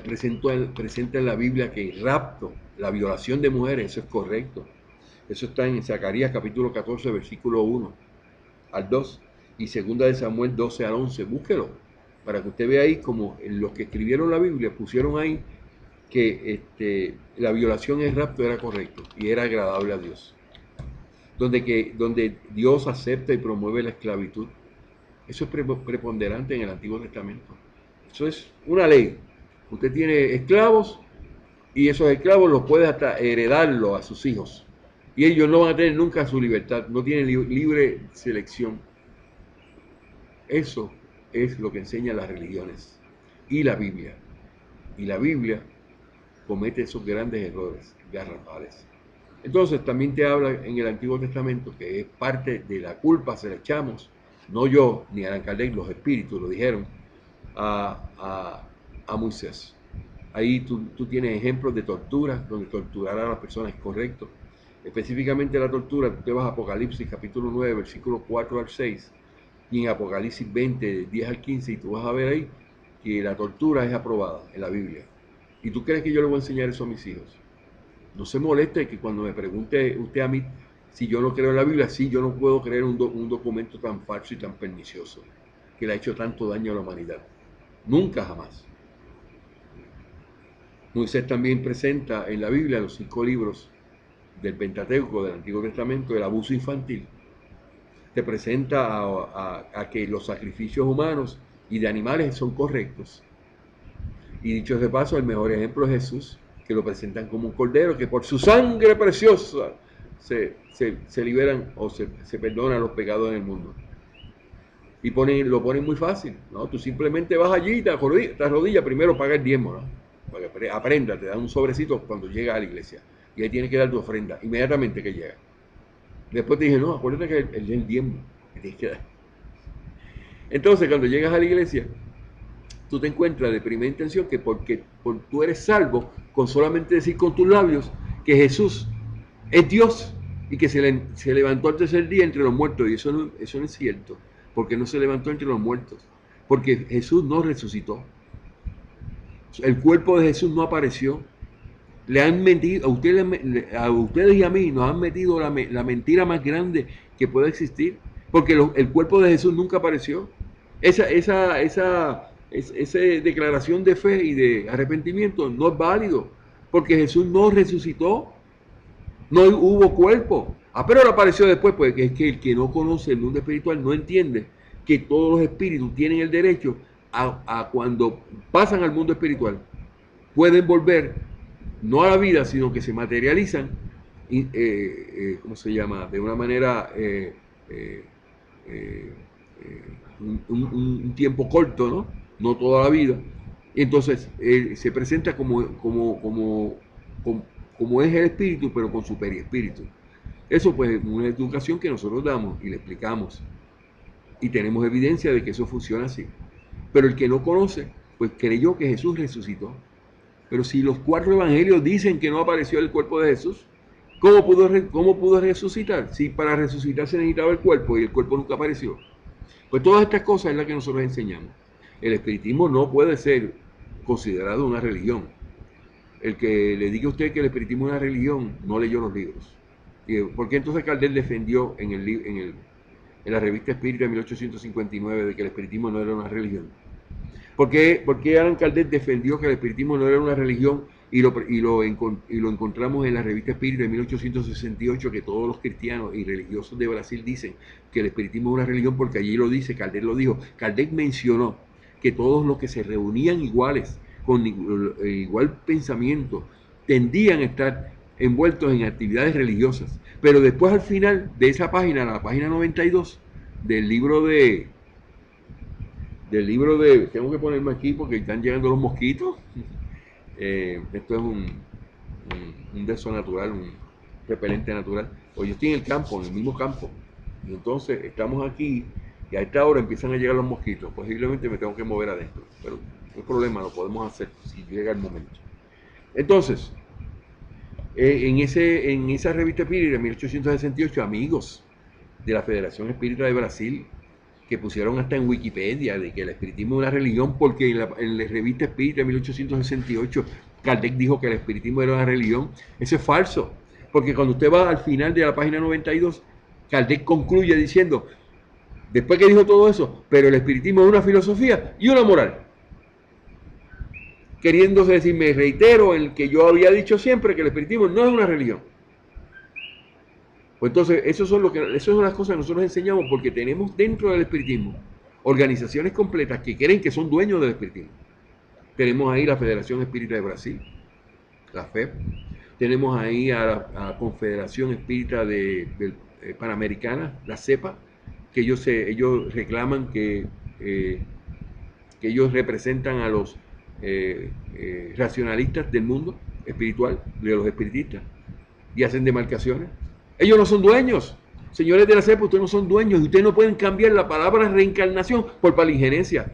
Presenta en la Biblia que el rapto, la violación de mujeres, eso es correcto. Eso está en Zacarías capítulo 14, versículo 1 al 2 y segunda de Samuel 12 al 11. Búsquelo para que usted vea ahí como los que escribieron la Biblia pusieron ahí que la violación y el rapto era correcto y era agradable a Dios. Donde Dios acepta y promueve la esclavitud. Eso es preponderante en el Antiguo Testamento. Eso es una ley. Usted tiene esclavos y esos esclavos los puede hasta heredarlo a sus hijos. Y ellos no van a tener nunca su libertad, no tienen libre selección. Eso es lo que enseñan las religiones y la Biblia. Y la Biblia comete esos grandes errores garrafales. Entonces también te habla en el Antiguo Testamento que es parte de la culpa, se la echamos, no yo ni Allan Kardec, los espíritus lo dijeron, a Moisés. Ahí tú tienes ejemplos de tortura, donde torturar a las personas es correcto. Específicamente la tortura, te vas a Apocalipsis capítulo 9, versículos 4 al 6, y en Apocalipsis 20, 10 al 15, y tú vas a ver ahí que la tortura es aprobada en la Biblia. ¿Y tú crees que yo le voy a enseñar eso a mis hijos? No se moleste que cuando me pregunte usted a mí si yo no creo en la Biblia, sí, yo no puedo creer un documento tan falso y tan pernicioso que le ha hecho tanto daño a la humanidad. Nunca, jamás. Moisés también presenta en la Biblia, los 5 libros del Pentateuco, del Antiguo Testamento, el abuso infantil. Te presenta a que los sacrificios humanos y de animales son correctos. Y dicho de paso, el mejor ejemplo es Jesús, que lo presentan como un cordero que por su sangre preciosa se liberan o se perdonan los pecados en el mundo. Y lo ponen muy fácil, ¿no? Tú simplemente vas allí y te arrodillas, primero paga el diezmo, ¿no? Para que aprenda, te dan un sobrecito cuando llegas a la iglesia. Y ahí tienes que dar tu ofrenda, inmediatamente que llega. Después te dije, no, acuérdate que el diezmo, Entonces, cuando llegas a la iglesia, tú te encuentras de primera intención que tú eres salvo con solamente decir con tus labios que Jesús es Dios y que se levantó al tercer día entre los muertos. Y eso no es cierto, porque no se levantó entre los muertos, porque Jesús no resucitó. El cuerpo de Jesús no apareció. Le han mentido, a ustedes y a mí nos han metido la mentira más grande que puede existir, porque el cuerpo de Jesús nunca apareció. Esa declaración de fe y de arrepentimiento no es válido, porque Jesús no resucitó, no hubo cuerpo. Pero él apareció después, pues es que el que no conoce el mundo espiritual no entiende que todos los espíritus tienen el derecho a cuando pasan al mundo espiritual, pueden volver no a la vida, sino que se materializan, ¿cómo se llama? De una manera, un tiempo corto, ¿no? No toda la vida. Y entonces se presenta como es el espíritu, pero con su periespíritu. Eso pues es una educación que nosotros damos y le explicamos. Y tenemos evidencia de que eso funciona así. Pero el que no conoce, pues creyó que Jesús resucitó. Pero si los 4 evangelios dicen que no apareció el cuerpo de Jesús, ¿cómo pudo resucitar? Si para resucitar se necesitaba el cuerpo y el cuerpo nunca apareció. Pues todas estas cosas es las que nosotros enseñamos. El espiritismo no puede ser considerado una religión. El que le diga a usted que el espiritismo es una religión no leyó los libros. ¿Por qué entonces Kardec defendió en la revista Espírita de 1859 de que el espiritismo no era una religión? ¿Por qué Allan Kardec defendió que el espiritismo no era una religión y lo encontramos en la revista Espírita de 1868, que todos los cristianos y religiosos de Brasil dicen que el espiritismo es una religión? Porque allí lo dice, Kardec lo dijo. Kardec mencionó que todos los que se reunían iguales, con igual pensamiento, tendían a estar envueltos en actividades religiosas. Pero después, al final de esa página, la página 92 del libro de... tengo que ponerme aquí porque están llegando los mosquitos. Esto es un de eso natural, un repelente natural. Pues yo estoy en el campo, en el mismo campo. Y entonces estamos aquí y a esta hora empiezan a llegar los mosquitos. Posiblemente me tengo que mover adentro, pero no hay problema, lo podemos hacer si llega el momento. Entonces, en esa revista espírita de 1868, amigos de la Federación Espírita de Brasil, que pusieron hasta en Wikipedia de que el espiritismo es una religión, porque en la revista Espírita de 1868 Kardec dijo que el espiritismo era una religión. Eso es falso, porque cuando usted va al final de la página 92, Kardec concluye diciendo, después que dijo todo eso, pero el espiritismo es una filosofía y una moral. Queriéndose decir, me reitero en el que yo había dicho siempre, que el espiritismo no es una religión. Pues entonces, esas son las cosas que nosotros enseñamos, porque tenemos dentro del espiritismo organizaciones completas que creen que son dueños del espiritismo. Tenemos ahí la Federación Espírita de Brasil, la FEB. Tenemos ahí a la Confederación Espírita Panamericana, la CEPA, que ellos reclaman que ellos representan a los racionalistas del mundo espiritual, de los espiritistas, y hacen demarcaciones. Ellos no son dueños. Señores de la CEPA, ustedes no son dueños y ustedes no pueden cambiar la palabra reencarnación por palingerencia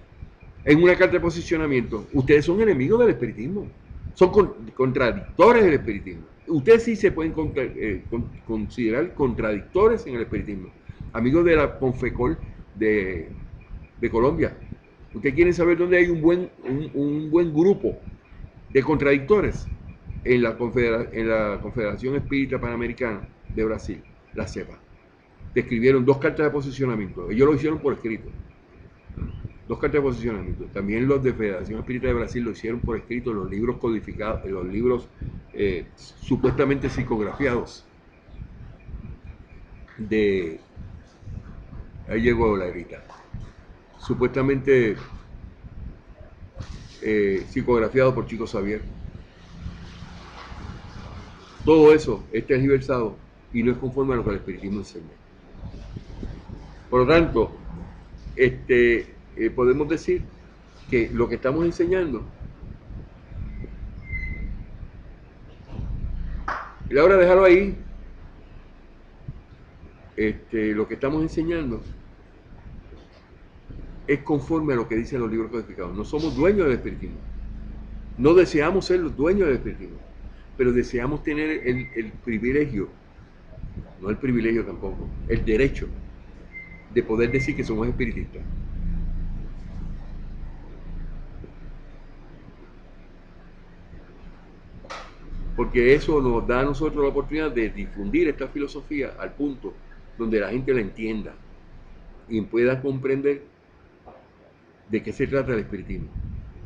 en una carta de posicionamiento. Ustedes son enemigos del espiritismo. Son contradictores del espiritismo. Ustedes sí se pueden considerar contradictores en el espiritismo. Amigos de la Confecol de Colombia, ¿ustedes quieren saber dónde hay un buen grupo de contradictores? En la Confederación Espírita Panamericana de Brasil, la CEPA. Escribieron 2 cartas de posicionamiento. Ellos lo hicieron por escrito. 2 cartas de posicionamiento. También los de Federación Espírita de Brasil lo hicieron por escrito, los libros codificados, los libros supuestamente psicografiados ahí llegó la grita. Supuestamente psicografiado por Chico Xavier. Todo eso es tergiversado y no es conforme a lo que el espiritismo enseña. Por lo tanto, podemos decir que lo que estamos enseñando, y ahora déjalo ahí, lo que estamos enseñando es conforme a lo que dicen los libros codificados. No somos dueños del espiritismo. No deseamos ser los dueños del espiritismo, pero deseamos tener el privilegio, no el privilegio tampoco, el derecho de poder decir que somos espiritistas. Porque eso nos da a nosotros la oportunidad de difundir esta filosofía al punto donde la gente la entienda y pueda comprender de qué se trata el espiritismo.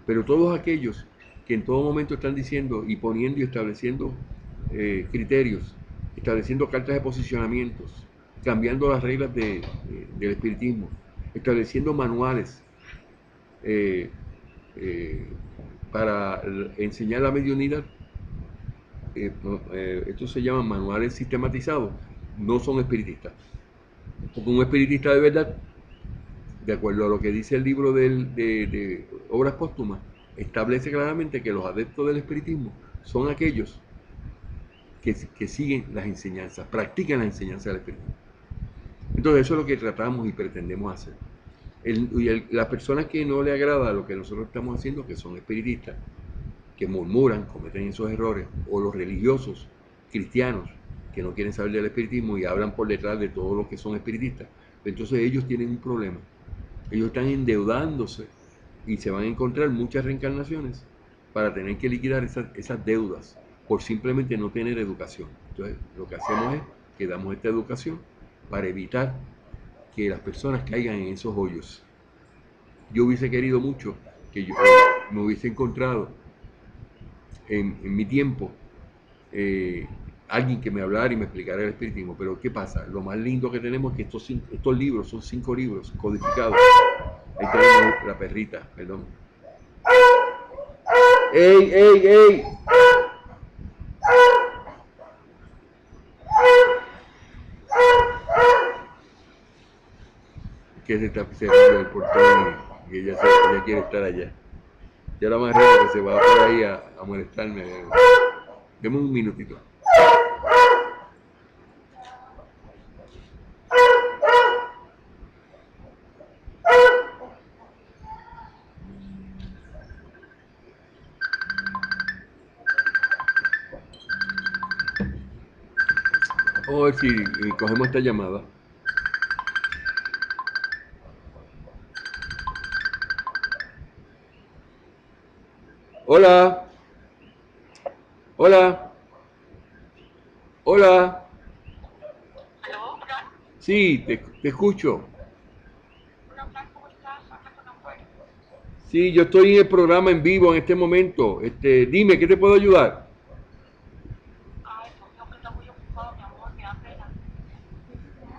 Pero todos aquellos que en todo momento están diciendo y poniendo y estableciendo criterios, estableciendo cartas de posicionamientos, cambiando las reglas del espiritismo, estableciendo manuales eh, eh, para enseñar la mediunidad, estos se llaman manuales sistematizados, no son espiritistas. Porque un espiritista de verdad, de acuerdo a lo que dice el libro de Obras Póstumas, establece claramente que los adeptos del espiritismo son aquellos que siguen las enseñanzas, practican las enseñanzas del espiritismo. Entonces eso es lo que tratamos y pretendemos hacer. Las personas que no le agrada lo que nosotros estamos haciendo, que son espiritistas, que murmuran, cometen esos errores, o los religiosos cristianos que no quieren saber del espiritismo y hablan por detrás de todos los que son espiritistas, entonces ellos tienen un problema. Ellos están endeudándose y se van a encontrar muchas reencarnaciones para tener que liquidar esas deudas por simplemente no tener educación. Entonces lo que hacemos es que damos esta educación para evitar que las personas caigan en esos hoyos. Yo hubiese querido mucho que yo me hubiese encontrado en mi tiempo alguien que me hablara y me explicara el espiritismo. Pero ¿qué pasa? Lo más lindo que tenemos es que estos libros son 5 libros codificados. Ahí tenemos la perrita, perdón. ¡Ey, ey, ey! Que se está cerrando el portón y ella quiere estar allá. Ya la más rara que se va por ahí a molestarme. Deme un minutito. Vamos a ver si cogemos esta llamada. Hola. Hola. Hola. Sí, te escucho. Sí, yo estoy en el programa en vivo en este momento. Dime, ¿qué te puedo ayudar?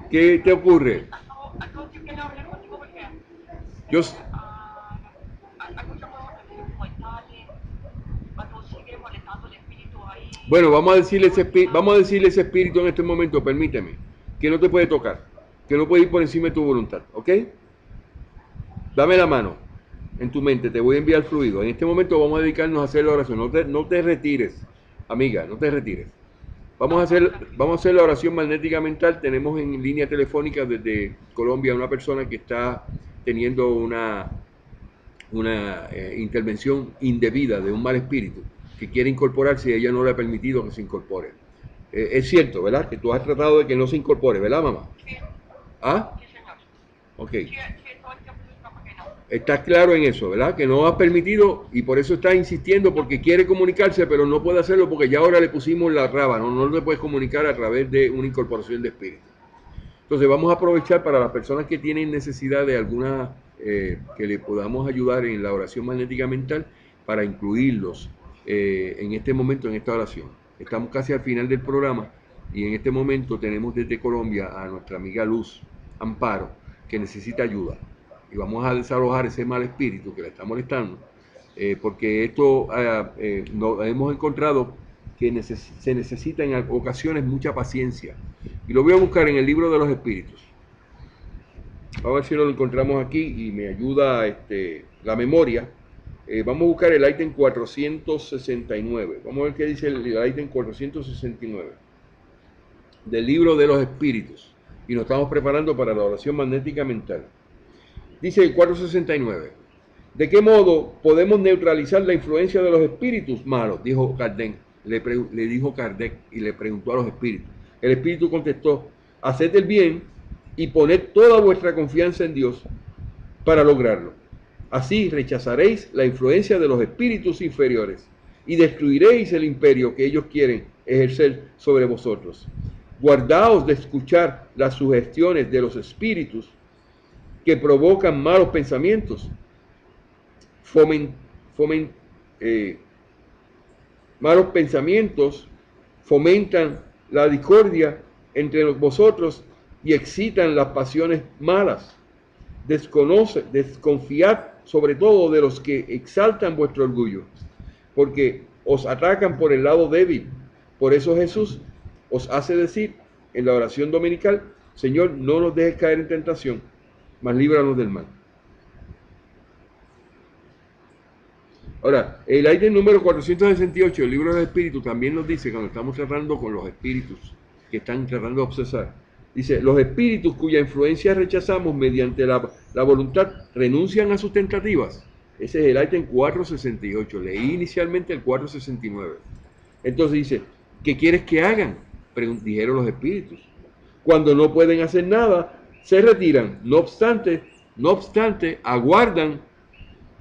¿Qué te ocurre? Yo, bueno, vamos a decirle ese espíritu en este momento, permíteme, que no te puede tocar, que no puede ir por encima de tu voluntad, ¿ok? Dame la mano en tu mente, te voy a enviar fluido. En este momento vamos a dedicarnos a hacer la oración. No te retires, amiga, no te retires. Vamos a hacer la oración magnética mental. Tenemos en línea telefónica desde Colombia una persona que está teniendo una intervención indebida de un mal espíritu que quiere incorporarse y ella no le ha permitido que se incorpore. Es cierto, ¿verdad? Que tú has tratado de que no se incorpore, ¿verdad, mamá? ¿Ah? Ok. Estás claro en eso, ¿verdad? Que no has permitido y por eso estás insistiendo porque quiere comunicarse, pero no puede hacerlo porque ya ahora le pusimos la traba, no le puedes comunicar a través de una incorporación de espíritu. Entonces vamos a aprovechar para las personas que tienen necesidad de alguna, que le podamos ayudar en la oración magnética mental para incluirlos en este momento, en esta oración. Estamos casi al final del programa y en este momento tenemos desde Colombia a nuestra amiga Luz Amparo que necesita ayuda. Y vamos a desalojar ese mal espíritu que le está molestando, porque esto nos hemos encontrado que se necesita en ocasiones mucha paciencia. Y lo voy a buscar en el libro de los espíritus. A ver si lo encontramos aquí y me ayuda la memoria. Vamos a buscar el ítem 469. Vamos a ver qué dice el ítem 469 del libro de los espíritus. Y nos estamos preparando para la oración magnética mental. Dice el 469. ¿De qué modo podemos neutralizar la influencia de los espíritus malos? Dijo Kardec. Le dijo Kardec y le preguntó a los espíritus. El espíritu contestó: haced el bien y poned toda vuestra confianza en Dios para lograrlo. Así rechazaréis la influencia de los espíritus inferiores y destruiréis el imperio que ellos quieren ejercer sobre vosotros. Guardaos de escuchar las sugestiones de los espíritus que provocan malos pensamientos. Malos pensamientos fomentan la discordia entre vosotros y excitan las pasiones malas. Desconfiad sobre todo de los que exaltan vuestro orgullo, porque os atacan por el lado débil. Por eso Jesús os hace decir en la oración dominical: Señor, no nos dejes caer en tentación, mas líbranos del mal. Ahora, el ítem número 468 del libro del Espíritu también nos dice, cuando estamos tratando con los espíritus que están tratando de obsesar, dice: los espíritus cuya influencia rechazamos mediante la voluntad renuncian a sus tentativas. Ese es el ítem 468. Leí inicialmente el 469. Entonces dice: ¿qué quieres que hagan?, dijeron los espíritus. Cuando no pueden hacer nada, se retiran. No obstante, aguardan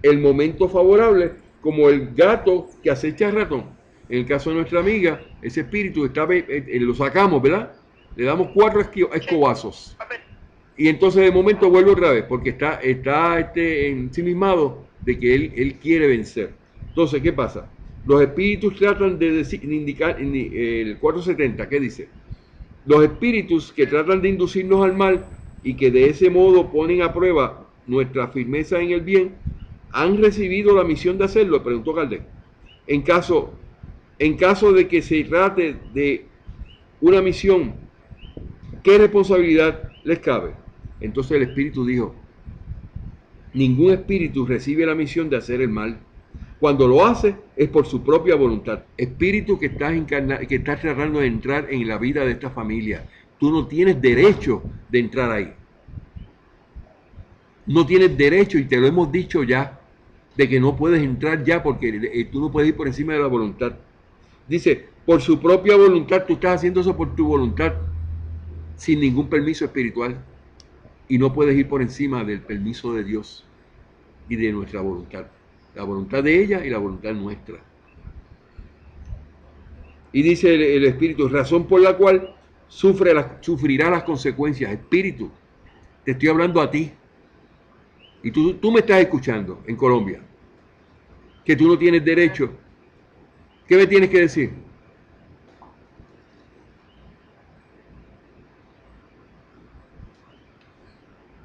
el momento favorable, como el gato que acecha al ratón. En el caso de nuestra amiga, ese espíritu lo sacamos, ¿verdad? Le damos 4 escobazos. Y entonces de momento vuelve otra vez, porque está ensimismado de que él quiere vencer. Entonces, ¿qué pasa? Los espíritus tratan de indicar, en el 470, ¿qué dice? Los espíritus que tratan de inducirnos al mal y que de ese modo ponen a prueba nuestra firmeza en el bien, ¿han recibido la misión de hacerlo?, preguntó Kardec. En caso de que se trate de una misión, ¿qué responsabilidad les cabe? Entonces el espíritu dijo: ningún espíritu recibe la misión de hacer el mal. Cuando lo hace es por su propia voluntad. Espíritu que estás tratando de entrar en la vida de esta familia, tú no tienes derecho de entrar ahí. No tienes derecho, y te lo hemos dicho ya, de que no puedes entrar ya, porque tú no puedes ir por encima de la voluntad. Dice: por su propia voluntad. Tú estás haciendo eso por tu voluntad, sin ningún permiso espiritual, y no puedes ir por encima del permiso de Dios y de nuestra voluntad, la voluntad de ella y la voluntad nuestra. Y dice el espíritu: razón por la cual sufrirá las consecuencias. Espíritu, te estoy hablando a ti, y tú me estás escuchando en Colombia, que tú no tienes derecho. ¿Qué me tienes que decir?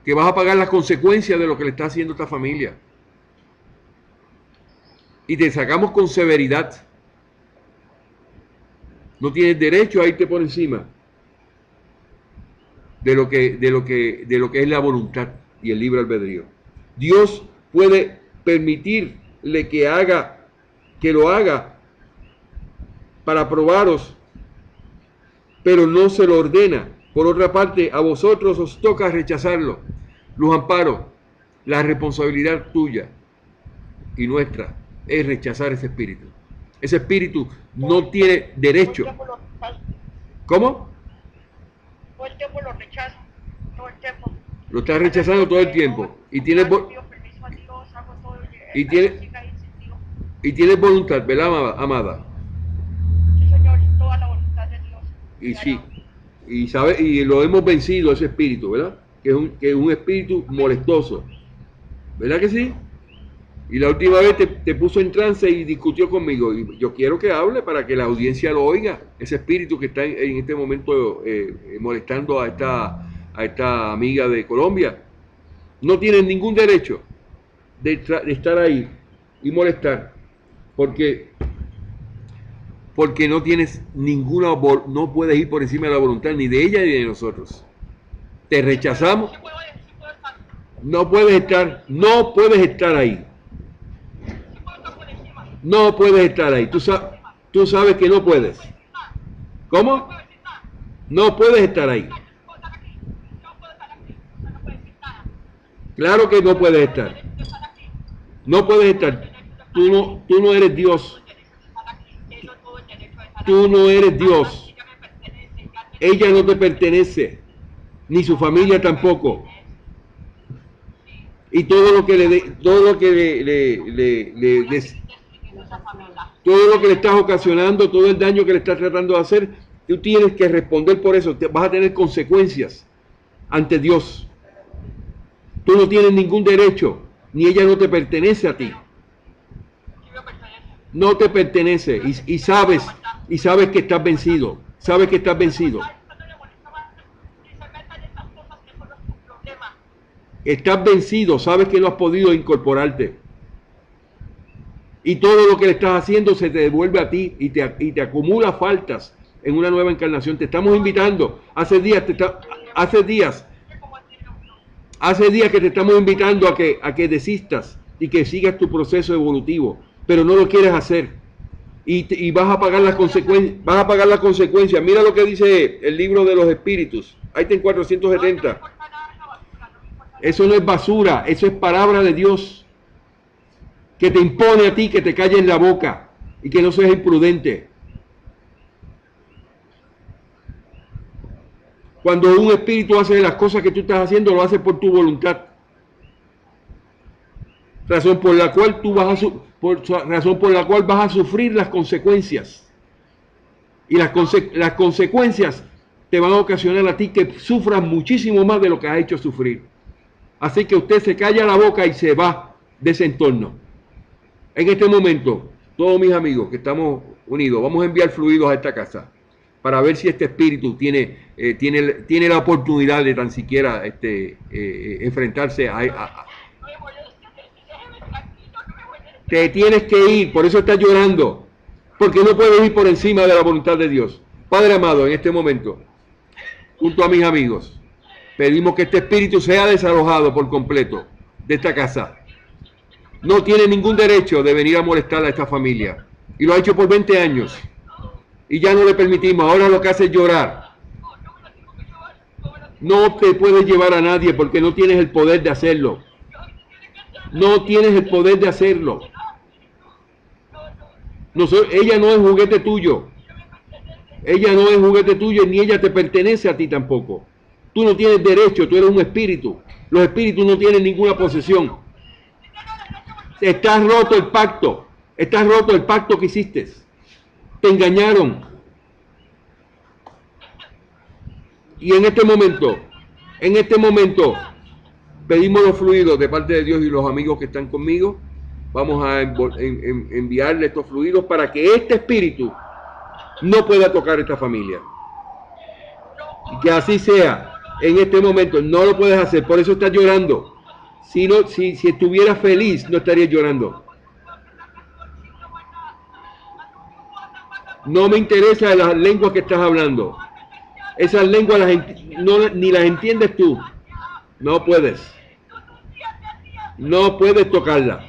Que vas a pagar las consecuencias de lo que le está haciendo esta familia. Y te sacamos con severidad. No tienes derecho a irte por encima de lo que es la voluntad y el libre albedrío. Dios puede permitirle que lo haga para probaros, pero no se lo ordena. Por otra parte, a vosotros os toca rechazarlo. Luz Amparo, la responsabilidad tuya y nuestra es rechazar ese espíritu. Ese espíritu no tiene derecho. ¿Cómo? Todo el tiempo lo rechazo, todo el tiempo. Lo estás rechazando todo el tiempo. Y tienes voluntad, ¿verdad, amada? Sí, Señor, toda la voluntad de Dios. Y sí, y lo hemos vencido, ese espíritu, ¿verdad? Que es un espíritu molestoso. ¿Verdad que sí? Y la última vez te puso en trance y discutió conmigo. Y yo quiero que hable para que la audiencia lo oiga. Ese espíritu que está en este momento molestando a esta amiga de Colombia. No tiene ningún derecho de estar ahí y molestar. Porque no tienes no puedes ir por encima de la voluntad ni de ella ni de nosotros. Te rechazamos. No puedes estar ahí. No puedes estar ahí. Tú sabes que no puedes. ¿Cómo? No puedes estar ahí. Claro que no puedes estar. No puedes estar. Tú no eres Dios. Tú no eres Dios. Ella no te pertenece, ni su familia tampoco. Y todo lo que todo lo que todo lo que le estás ocasionando, todo el daño que le estás tratando de hacer, tú tienes que responder por eso. Vas a tener consecuencias ante Dios. Tú no tienes ningún derecho, ni ella no te pertenece a ti. No te pertenece y sabes que estás vencido. Sabes que estás vencido. Estás vencido, sabes que no has podido incorporarte. Y todo lo que le estás haciendo se te devuelve a ti y te acumula faltas en una nueva encarnación. Te estamos invitando. Hace días que te estamos invitando a que desistas y que sigas tu proceso evolutivo, pero no lo quieres hacer. Y vas a pagar las consecuencias. Vas a pagar las consecuencias. Mira lo que dice el libro de los espíritus. Ahí está en 470. Eso no es basura, eso es palabra de Dios que te impone a ti que te calles la boca y que no seas imprudente. Cuando un espíritu hace las cosas que tú estás haciendo, lo hace por tu voluntad. Razón por la cual vas a sufrir las consecuencias. Y las consecuencias te van a ocasionar a ti que sufras muchísimo más de lo que has hecho sufrir. Así que usted se calla la boca y se va de ese entorno. En este momento, todos mis amigos que estamos unidos, vamos a enviar fluidos a esta casa para ver si este espíritu tiene la oportunidad de tan siquiera enfrentarse a. Te tienes que ir, por eso estás llorando, porque no puedes ir por encima de la voluntad de Dios. Padre amado, en este momento, junto a mis amigos, pedimos que este espíritu sea desalojado por completo de esta casa. No tiene ningún derecho de venir a molestar a esta familia. Y lo ha hecho por 20 años. Y ya no le permitimos. Ahora lo que hace es llorar. No te puedes llevar a nadie porque no tienes el poder de hacerlo. No tienes el poder de hacerlo. Ella no es juguete tuyo. Ella no es juguete tuyo ni ella te pertenece a ti tampoco. Tú no tienes derecho, tú eres un espíritu. Los espíritus no tienen ninguna posesión. Está roto el pacto. Está roto el pacto que hiciste. Te engañaron. Y en este momento, pedimos los fluidos de parte de Dios y los amigos que están conmigo. Vamos a enviarle estos fluidos para que este espíritu no pueda tocar esta familia. Y que así sea. En este momento no lo puedes hacer, por eso estás llorando. Si estuvieras feliz, no estarías llorando. No me interesa las lenguas que estás hablando. Esas lenguas ni las entiendes tú. No puedes. No puedes tocarla.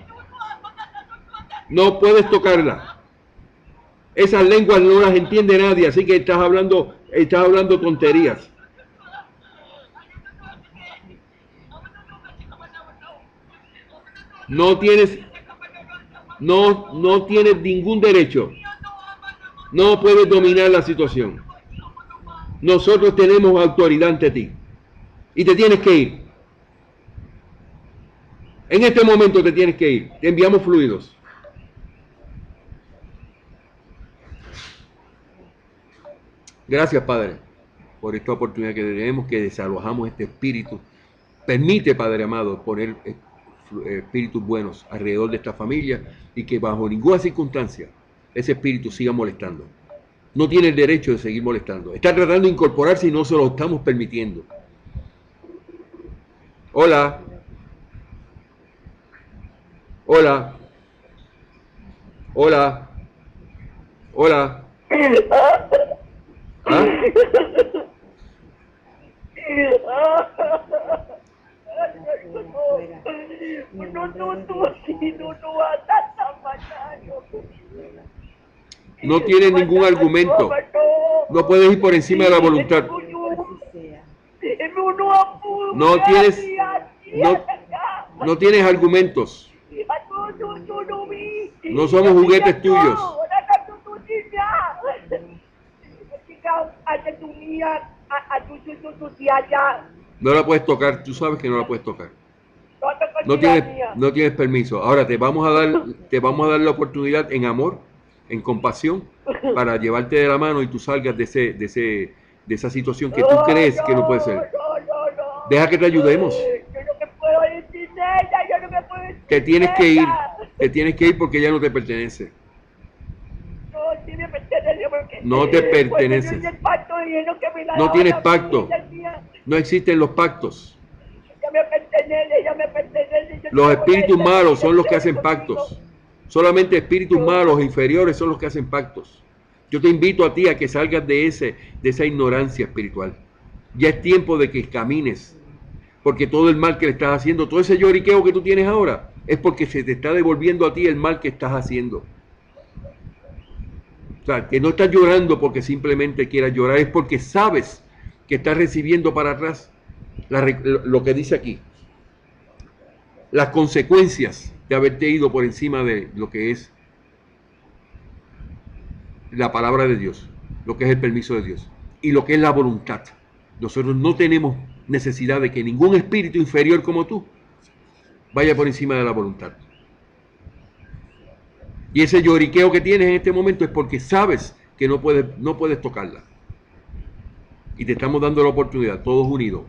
No puedes tocarla. Esas lenguas no las entiende nadie, así que estás hablando tonterías. No tienes ningún derecho. No puedes dominar la situación. Nosotros tenemos autoridad ante ti. Y te tienes que ir. En este momento te tienes que ir. Te enviamos fluidos. Gracias, Padre, por esta oportunidad que tenemos, que desalojamos este espíritu. Permite, Padre amado, poner espíritus buenos alrededor de esta familia y que bajo ninguna circunstancia ese espíritu siga molestando. No tiene el derecho de seguir molestando. Está tratando de incorporarse y no se lo estamos permitiendo. Hola. Hola. Hola. Hola. ¿Ah? No tiene ningún argumento. No puedes ir por encima de la voluntad. No tienes. No tienes argumentos. Tú no vi. No somos juguetes tuyos. No la puedes tocar, tú sabes que no la puedes tocar. No tienes permiso. Ahora te vamos a dar la oportunidad en amor, en compasión, para llevarte de la mano y tú salgas de esa situación que tú crees que no puede ser. Deja que te ayudemos. Yo no me puedo decir ella, yo no me puedo decir Te tienes que ir porque ella no te pertenece. No, sí me pertenece porque... No te perteneces. No tienes pacto. No existen los pactos. Ella me pertenece. Los espíritus malos son los que hacen pactos. Solamente espíritus malos e inferiores son los que hacen pactos. Yo te invito a ti a que salgas de esa ignorancia espiritual. Ya es tiempo de que camines. Porque todo el mal que le estás haciendo, todo ese lloriqueo que tú tienes ahora, es porque se te está devolviendo a ti el mal que estás haciendo. O sea, que no estás llorando porque simplemente quieras llorar, es porque sabes que estás recibiendo para atrás lo que dice aquí. Las consecuencias de haberte ido por encima de lo que es la palabra de Dios, lo que es el permiso de Dios y lo que es la voluntad. Nosotros no tenemos necesidad de que ningún espíritu inferior como tú vaya por encima de la voluntad. Y ese lloriqueo que tienes en este momento es porque sabes que no puedes tocarla. Y te estamos dando la oportunidad, todos unidos,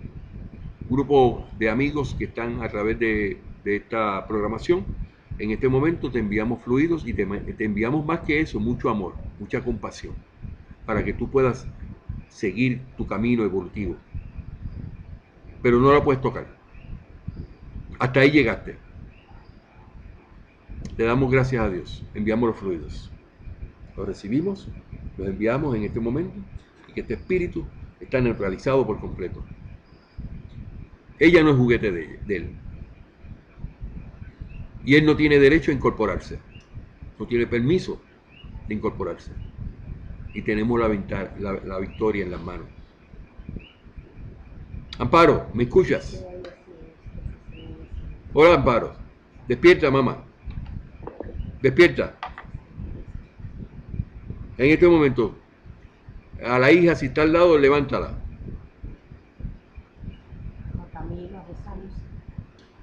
un grupo de amigos que están a través de esta programación. En este momento te enviamos fluidos y te enviamos más que eso, mucho amor, mucha compasión, para que tú puedas seguir tu camino evolutivo. Pero no la puedes tocar. Hasta ahí llegaste. Le damos gracias a Dios. Enviamos los fluidos. Los recibimos, los enviamos en este momento y que este espíritu está neutralizado por completo. Ella no es juguete de él. Y él no tiene derecho a incorporarse. No tiene permiso de incorporarse. Y tenemos la victoria en las manos. Amparo, ¿me escuchas? Hola, Amparo. Despierta, mamá. Despierta. En este momento, a la hija, si está al lado, levántala.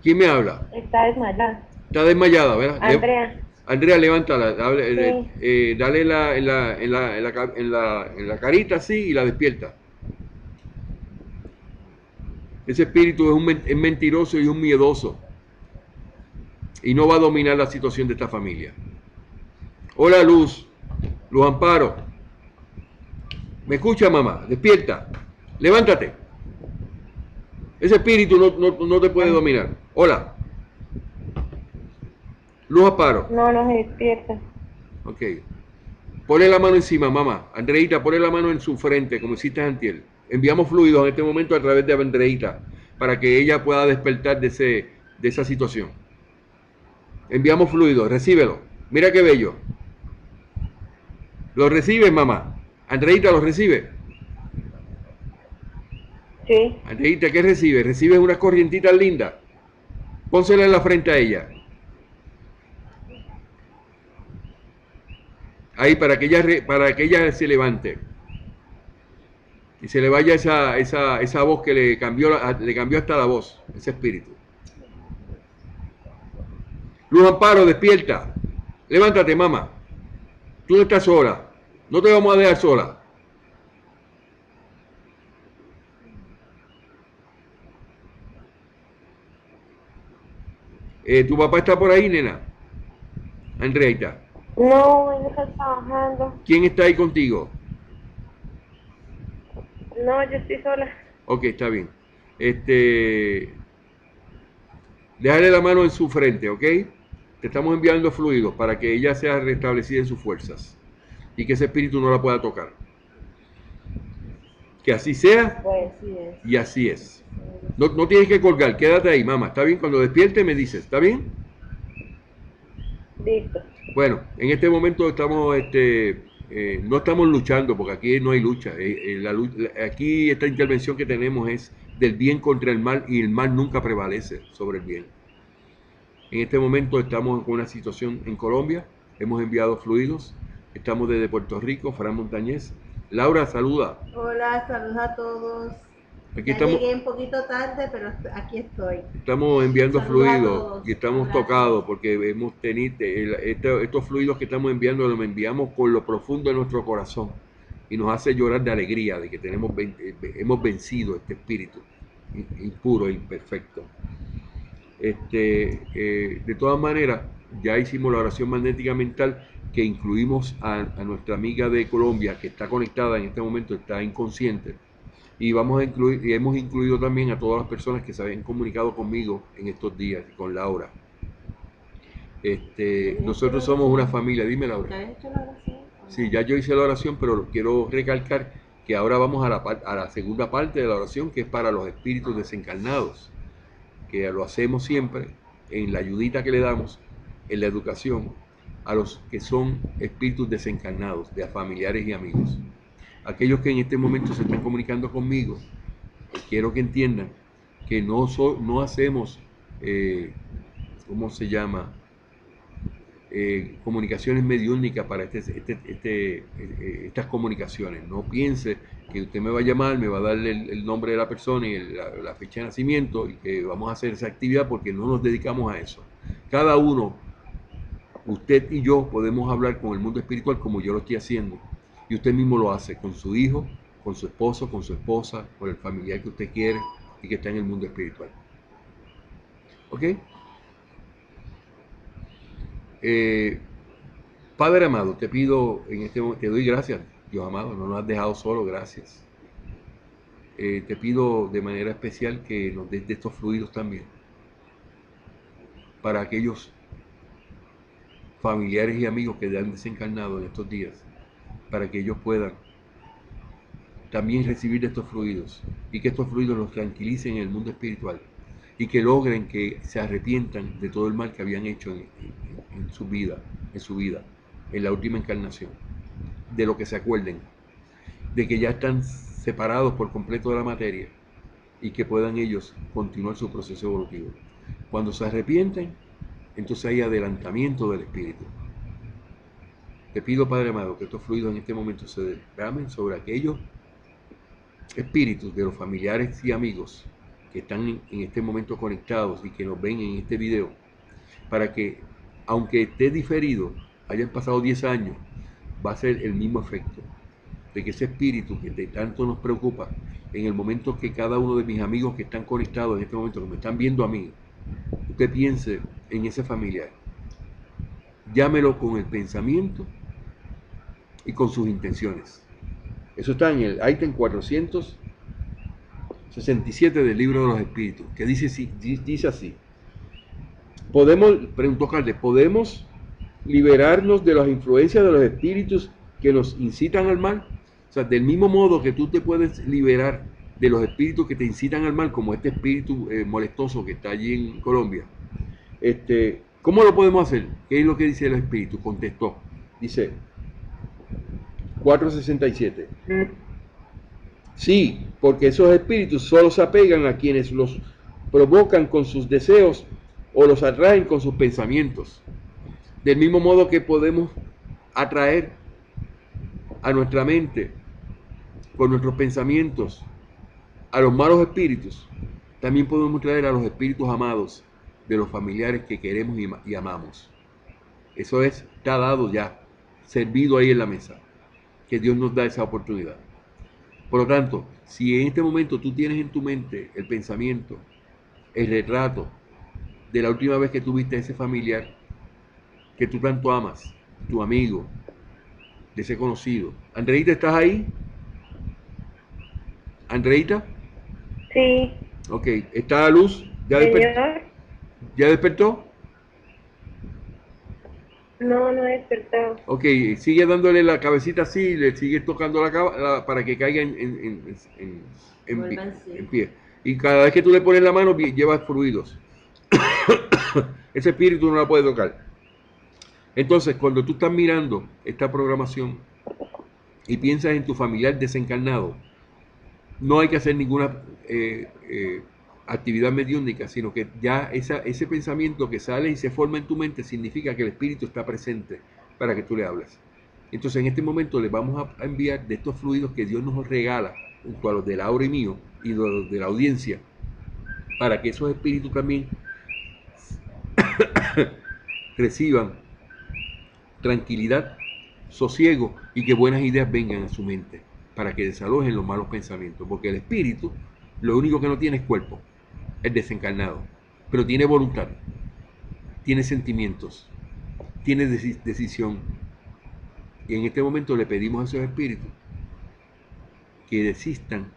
¿Quién me habla? Está desmayada. Está desmayada, ¿verdad? Andrea. Andrea, levántala. Sí. Dale en la carita así y la despierta. Ese espíritu es mentiroso y un miedoso. Y no va a dominar la situación de esta familia. Hola, Luz. Luz Amparo. ¿Me escucha, mamá? Despierta. Levántate. Ese espíritu no te puede dominar. Hola. Luz Amparo. No se despierta. Ok. Ponle la mano encima, mamá. Andreita, ponle la mano en su frente, como hiciste antier. Enviamos fluidos en este momento a través de Andreita para que ella pueda despertar de esa situación. Enviamos fluidos, recíbelo. Mira qué bello. ¿Lo recibes, mamá? Andreita, ¿lo recibe? Sí. Andreita, ¿qué recibe? ¿Recibes unas corrientitas lindas? Pónsela en la frente a ella. Ahí, para que ella se levante. Y se le vaya esa voz que le cambió hasta la voz, ese espíritu. Luz Amparo, despierta. Levántate, mamá. Tú no estás sola. No te vamos a dejar sola. ¿Tu papá está por ahí, nena? Andreita. No, él está trabajando. ¿Quién está ahí contigo? No, yo estoy sola. Ok, está bien. Déjale la mano en su frente, ¿ok? Te estamos enviando fluidos para que ella sea restablecida en sus fuerzas y que ese espíritu no la pueda tocar. Que así sea. Pues sí es. Y así es. No tienes que colgar, quédate ahí, mamá. ¿Está bien? Cuando despierte me dices, ¿está bien? Listo. Bueno, en este momento estamos, no estamos luchando, porque aquí no hay lucha. Aquí esta intervención que tenemos es del bien contra el mal y el mal nunca prevalece sobre el bien. En este momento estamos con una situación en Colombia, hemos enviado fluidos, estamos desde Puerto Rico, Fran Montañez. Laura, saluda. Hola, saludos a todos. Aquí Ya estamos, llegué un poquito tarde, pero aquí estoy. estamos enviando Saludos a fluidos todos. y estamos Abrazos. tocados porque hemos tenido estos fluidos que estamos enviando, los enviamos con lo profundo de nuestro corazón y nos hace llorar de alegría de que hemos vencido este espíritu impuro e imperfecto. De todas maneras, ya hicimos la oración magnética mental que incluimos a nuestra amiga de Colombia que está conectada en este momento, está inconsciente. Y hemos incluido también a todas las personas que se habían comunicado conmigo en estos días, con Laura. Nosotros somos una familia, dime Laura. ¿Ya habías hecho la oración? Sí, ya yo hice la oración, pero quiero recalcar que ahora vamos a la segunda parte de la oración, que es para los espíritus desencarnados, que lo hacemos siempre en la ayudita que le damos, en la educación, a los que son espíritus desencarnados, de familiares y amigos. Aquellos que en este momento se están comunicando conmigo, quiero que entiendan que no hacemos, ¿cómo se llama? Comunicaciones mediúnicas para estas comunicaciones. No piense que usted me va a llamar, me va a dar el nombre de la persona y la fecha de nacimiento y que vamos a hacer esa actividad, porque no nos dedicamos a eso. Cada uno, usted y yo, podemos hablar con el mundo espiritual como yo lo estoy haciendo, y usted mismo lo hace con su hijo, con su esposo, con su esposa, con el familiar que usted quiere y que está en el mundo espiritual. ¿Ok? Padre amado, te pido en este momento, te doy gracias, Dios amado, no nos has dejado solo, gracias. Te pido de manera especial que nos des de estos fluidos también, para aquellos familiares y amigos que han desencarnado en estos días, para que ellos puedan también recibir de estos fluidos, y que estos fluidos los tranquilicen en el mundo espiritual, y que logren que se arrepientan de todo el mal que habían hecho en su vida, en la última encarnación, de lo que se acuerden, de que ya están separados por completo de la materia y que puedan ellos continuar su proceso evolutivo. Cuando se arrepienten, entonces hay adelantamiento del espíritu. Te pido, Padre amado, que estos fluidos en este momento se derramen sobre aquellos espíritus de los familiares y amigos que están en este momento conectados y que nos ven en este video, para que, aunque esté diferido, hayan pasado 10 años, va a ser el mismo efecto, de que ese espíritu que tanto nos preocupa, en el momento que cada uno de mis amigos que están conectados en este momento, que me están viendo a mí, usted piense en ese familiar, llámelo con el pensamiento y con sus intenciones. Eso está en el ítem 467 del libro de los espíritus, que dice así: ¿podemos liberarnos de las influencias de los espíritus que nos incitan al mal? O sea, del mismo modo que tú te puedes liberar de los espíritus que te incitan al mal, como este espíritu molestoso que está allí en Colombia. ¿Cómo lo podemos hacer? ¿Qué es lo que dice el espíritu? Contestó. Dice 467. Sí, porque esos espíritus solo se apegan a quienes los provocan con sus deseos o los atraen con sus pensamientos. Del mismo modo que podemos atraer a nuestra mente con nuestros pensamientos a los malos espíritus, también podemos traer a los espíritus amados de los familiares que queremos y amamos. Eso está dado ya, servido ahí en la mesa, que Dios nos da esa oportunidad. Por lo tanto, si en este momento tú tienes en tu mente el pensamiento, el retrato de la última vez que tuviste a ese familiar que tú tanto amas, tu amigo, de ese conocido. Andreita, ¿estás ahí? ¿Andreita? Sí. Ok, ¿está la luz? Señor. ¿Ya despertó? No, no he despertado. Ok, sigue dándole la cabecita así, le sigue tocando para que caiga en pie. Y cada vez que tú le pones la mano, lleva fluidos. Ese espíritu no la puede tocar. Entonces, cuando tú estás mirando esta programación y piensas en tu familiar desencarnado, no hay que hacer ninguna actividad mediúnica, sino que ya ese pensamiento que sale y se forma en tu mente significa que el espíritu está presente para que tú le hables. Entonces en este momento le vamos a enviar de estos fluidos que Dios nos regala, junto a los de Laura y mío y los de la audiencia, para que esos espíritus también reciban tranquilidad, sosiego y que buenas ideas vengan a su mente, para que desalojen los malos pensamientos, porque el espíritu lo único que no tiene es cuerpo, es desencarnado, pero tiene voluntad, tiene sentimientos, tiene decisión. Y en este momento le pedimos a esos espíritus que desistan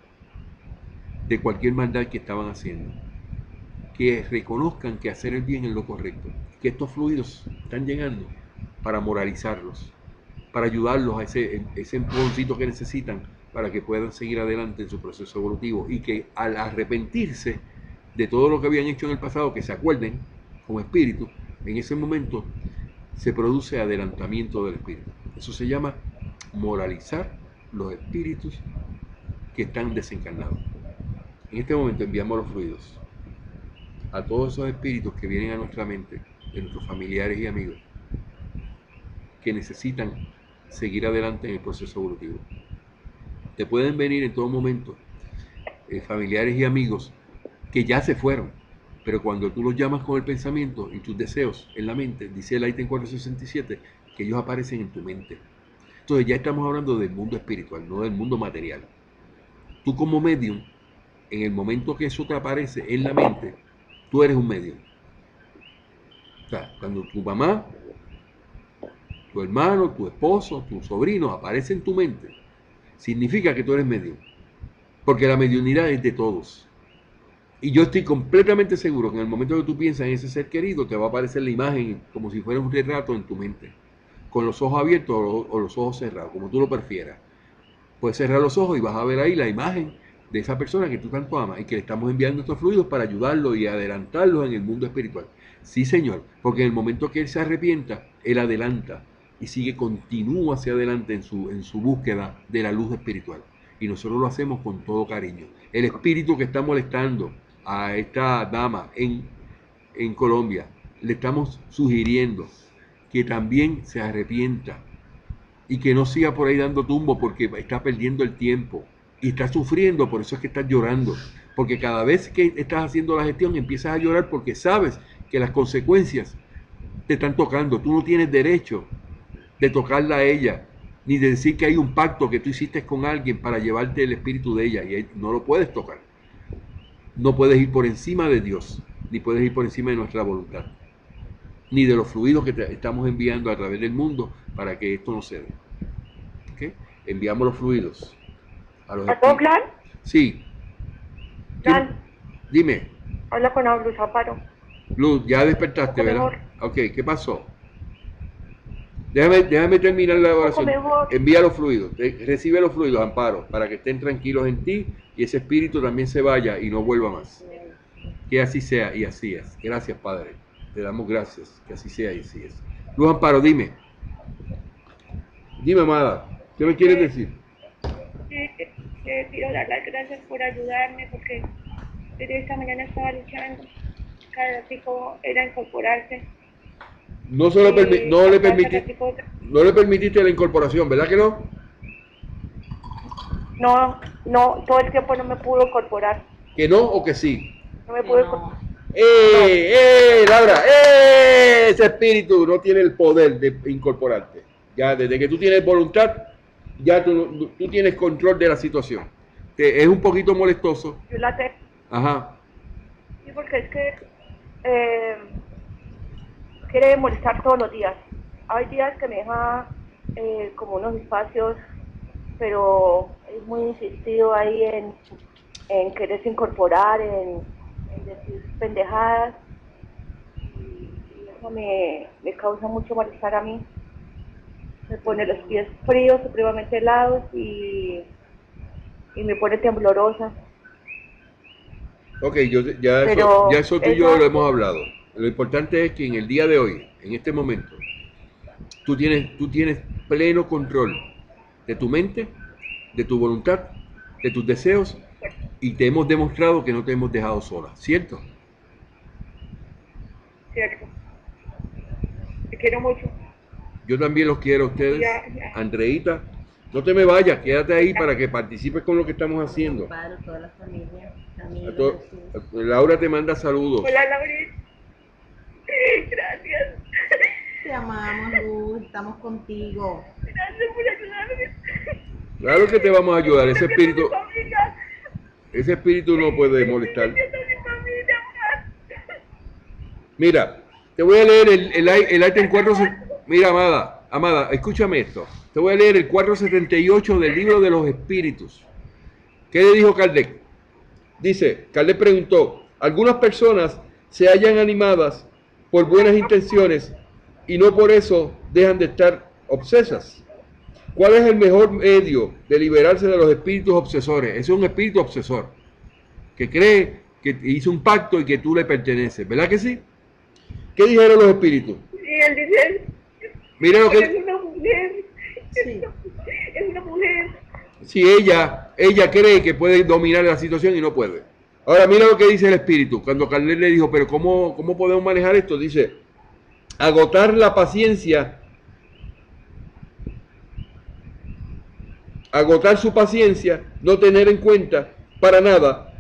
de cualquier maldad que estaban haciendo, que reconozcan que hacer el bien es lo correcto, que estos fluidos están llegando para moralizarlos, para ayudarlos a ese empujoncito que necesitan para que puedan seguir adelante en su proceso evolutivo, y que al arrepentirse de todo lo que habían hecho en el pasado, que se acuerden como espíritu, en ese momento se produce adelantamiento del espíritu. Eso se llama moralizar los espíritus que están desencarnados. En este momento enviamos los fluidos a todos esos espíritus que vienen a nuestra mente, de nuestros familiares y amigos, que necesitan seguir adelante en el proceso evolutivo. Te pueden venir en todo momento familiares y amigos que ya se fueron, pero cuando tú los llamas con el pensamiento y tus deseos en la mente, dice el ítem 467, que ellos aparecen en tu mente. Entonces ya estamos hablando del mundo espiritual, no del mundo material. Tú como medium, en el momento que eso te aparece en la mente, tú eres un medium. O sea, cuando tu mamá, tu hermano, tu esposo, tus sobrinos aparecen en tu mente, significa que tú eres medium, porque la mediunidad es de todos. Y yo estoy completamente seguro que en el momento que tú piensas en ese ser querido, te va a aparecer la imagen como si fuera un retrato en tu mente, con los ojos abiertos o los ojos cerrados, como tú lo prefieras. Puedes cerrar los ojos y vas a ver ahí la imagen de esa persona que tú tanto amas y que le estamos enviando estos fluidos para ayudarlo y adelantarlo en el mundo espiritual. Sí, Señor, porque en el momento que él se arrepienta, él adelanta y continúa hacia adelante en su búsqueda de la luz espiritual. Y nosotros lo hacemos con todo cariño. El espíritu que está molestando a esta dama en Colombia, le estamos sugiriendo que también se arrepienta y que no siga por ahí dando tumbo, porque está perdiendo el tiempo y está sufriendo. Por eso es que estás llorando, porque cada vez que estás haciendo la gestión empiezas a llorar porque sabes que las consecuencias te están tocando. Tú no tienes derecho de tocarla a ella, ni de decir que hay un pacto que tú hiciste con alguien para llevarte el espíritu de ella, y no lo puedes tocar. No puedes ir por encima de Dios, ni puedes ir por encima de nuestra voluntad, ni de los fluidos que te estamos enviando a través del mundo para que esto no se dé. ¿Okay? Enviamos los fluidos a los ¿A todo espíritus. plan? Sí. Plan. Dime, Habla con Luz Amparo. Luz, ya despertaste, Un poco ¿verdad? mejor. Ok, ¿qué pasó? Déjame terminar la oración. mejor. Envía los fluidos, recibe los fluidos, Amparo, para que estén tranquilos en ti y ese espíritu también se vaya y no vuelva más. Que así sea y así es. Gracias, Padre. Te damos gracias. Que así sea y así es. Luz Amparo, dime. Dime, amada. ¿Qué me quieres decir? Quiero dar las gracias por ayudarme, porque desde esta mañana estaba luchando. Cada ratico era incorporarse. No, no le permitiste la incorporación, ¿verdad que no? No, todo el tiempo no me pudo incorporar. ¿Que no o que sí? No me pudo incorporar. Laura! Ese espíritu no tiene el poder de incorporarte. Ya desde que tú tienes voluntad, ya tú tienes control de la situación. Es un poquito molestoso. Yo la tengo. Ajá. Sí, porque es que quiere molestar todos los días. Hay días que me deja como unos espacios, pero es muy insistido ahí en quererse incorporar, en decir pendejadas, y eso me causa mucho malestar a mí. Me pone los pies fríos, supremamente helados, y me pone temblorosa. Ok, ya eso tú y yo lo hemos hablado. Lo importante es que en el día de hoy, en este momento, tú tienes pleno control de tu mente, de tu voluntad, de tus deseos y te hemos demostrado que no te hemos dejado sola, ¿cierto? Cierto. Te quiero mucho. Yo también los quiero a ustedes. Ya, ya. Andreita, no te me vayas, quédate ahí para que participes con lo que estamos haciendo. Amparo, toda la familia, A amigos, to- Jesús. Laura te manda saludos. Hola, Laurita. Gracias. Te amamos, Luz, estamos contigo. Gracias por ayudarme. Claro que te vamos a ayudar, ese Gracias espíritu, por mi familia. ese espíritu no puede molestar. Gracias a mi familia. Mira, te voy a leer el ítem 4. Mira, amada, escúchame esto. Te voy a leer el 478 del libro de los espíritus. ¿Qué le dijo Kardec? Dice, Kardec preguntó, algunas personas se hallan animadas por buenas intenciones y no por eso dejan de estar obsesas. ¿Cuál es el mejor medio de liberarse de los espíritus obsesores? Ese es un espíritu obsesor que cree que hizo un pacto y que tú le perteneces, ¿verdad que sí? ¿Qué dijeron los espíritus? Y él dice, Mira lo es que... una mujer. Sí. Es una mujer. Si ella cree que puede dominar la situación y no puede. Ahora mira lo que dice el espíritu. Cuando Kardec le dijo, pero ¿cómo podemos manejar esto? Dice, agotar la paciencia, agotar su paciencia, no tener en cuenta para nada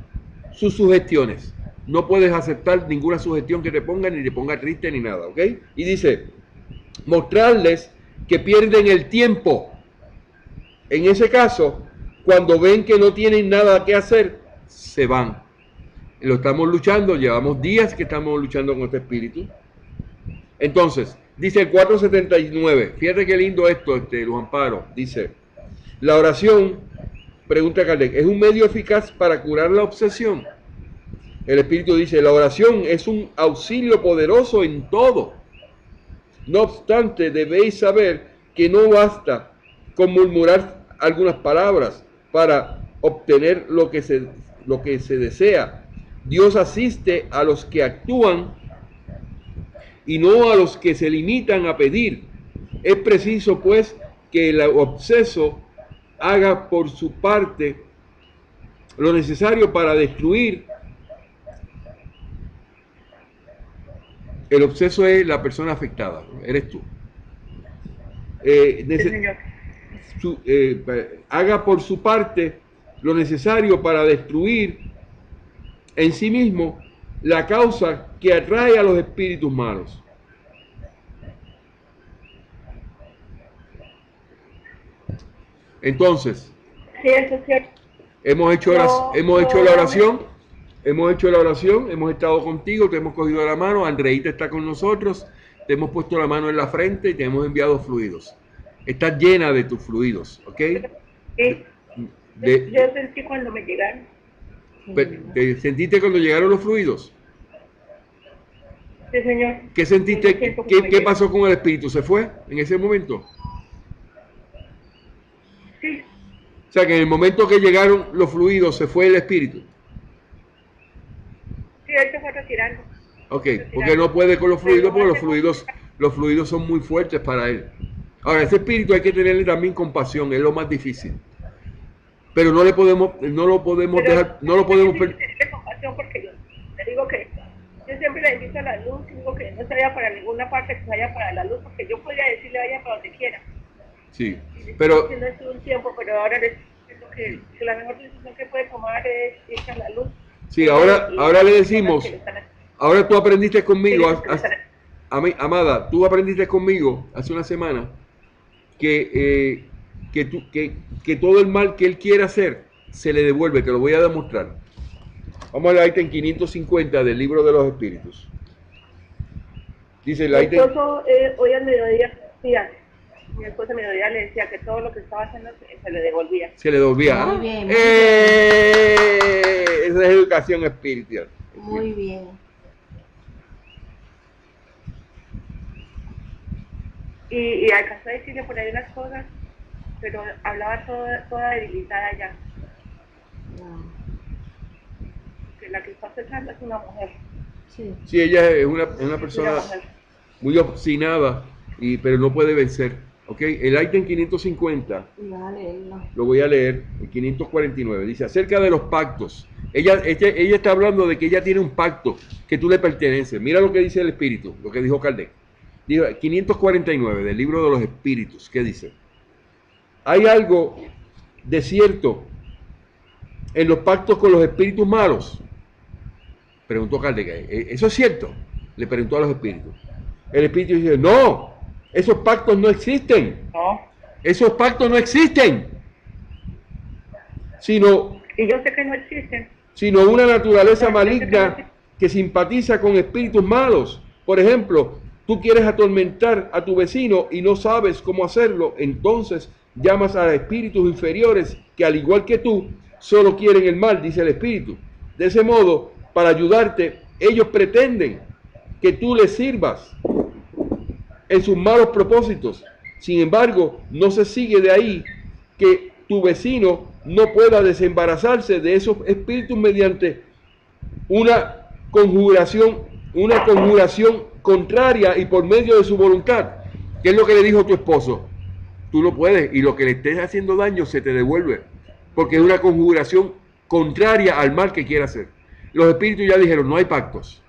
sus sugestiones. No puedes aceptar ninguna sugestión que te ponga, ni te ponga triste ni nada, ¿ok? Y dice, mostrarles que pierden el tiempo. En ese caso, cuando ven que no tienen nada que hacer, se van. Lo estamos luchando, llevamos días que estamos luchando con este espíritu. Entonces, dice el 479, fíjate qué lindo esto, Luz Amparo, dice, la oración, pregunta Kardec, ¿es un medio eficaz para curar la obsesión? El espíritu dice, la oración es un auxilio poderoso en todo. No obstante, debéis saber que no basta con murmurar algunas palabras para obtener lo que se desea. Dios asiste a los que actúan y no a los que se limitan a pedir. Es preciso, pues, que el obseso haga por su parte lo necesario para destruir. El obseso es la persona afectada, eres tú. Sí, señor. Haga por su parte lo necesario para destruir en sí mismo la causa que atrae a los espíritus malos. Entonces, Sí, eso es cierto. hemos hecho la oración, hemos estado contigo, te hemos cogido la mano, Andreita está con nosotros, te hemos puesto la mano en la frente y te hemos enviado fluidos. Estás llena de tus fluidos, ¿ok? Sí. Yo sentí cuando me llegaron. ¿Te sentiste cuando llegaron los fluidos? Sí, señor. ¿Qué sentiste? Yo siento que me ¿Qué llegan. pasó con el espíritu? ¿Se fue en ese momento? Sí, O sea, que en el momento que llegaron los fluidos se fue el espíritu. sí, él se fue retirando. Ok, porque no puede con los fluidos, porque los fluidos son muy fuertes para él. Ahora, ese espíritu hay que tenerle también compasión, es lo más difícil. Pero no lo podemos dejar, no lo podemos tenerle compasión porque yo le digo que yo siempre le invito a la luz, digo que no se vaya para ninguna parte, que se vaya para la luz, porque yo podría decirle vaya para donde quiera. Sí, Y le pero estoy diciendo esto un tiempo, pero ahora les digo que la mejor decisión que puede tomar es irse a la luz. sí, ahora le decimos, ahora tú aprendiste conmigo, amada, tú aprendiste conmigo hace una semana que todo el mal que él quiere hacer se le devuelve, te lo voy a demostrar. Vamos al ítem 550 del libro de los espíritus. Dice el Mi ítem... esposo hoy al mediodía, mi esposo al mediodía le decía que todo lo que estaba haciendo se le devolvía. Se le devolvía. Muy bien, muy Esa es educación espiritual. Muy bien. Y alcanzó a decirle por ahí unas cosas, pero hablaba toda debilitada ya. Wow. Que la que está cesando es una mujer. Sí. Sí, ella es una Es una persona mujer. muy obstinada, pero no puede vencer. ¿Ok? El ítem 550, Iba a leerlo. lo voy a leer, el 549, dice acerca de los pactos. Ella está hablando de que ella tiene un pacto que tú le perteneces. Mira lo que dice el espíritu, lo que dijo Kardec. Dijo 549 del libro de los espíritus. ¿Qué dice? Hay algo de cierto en los pactos con los espíritus malos. Preguntó Kardec. ¿Eso es cierto? Le preguntó a los espíritus. El espíritu dice, no, esos pactos no existen. No. Esos pactos no existen. Sino Y yo sé que no existen. una naturaleza maligna que simpatiza con espíritus malos. Por ejemplo, tú quieres atormentar a tu vecino y no sabes cómo hacerlo, entonces llamas a espíritus inferiores que al igual que tú, solo quieren el mal, dice el espíritu. De ese modo, para ayudarte, ellos pretenden que tú les sirvas en sus malos propósitos. Sin embargo, no se sigue de ahí que tu vecino no pueda desembarazarse de esos espíritus mediante una conjuración contraria y por medio de su voluntad. ¿Qué es lo que le dijo tu esposo? Tú no puedes, y lo que le estés haciendo daño se te devuelve, porque es una conjuración contraria al mal que quiere hacer. Los espíritus ya dijeron, no hay pactos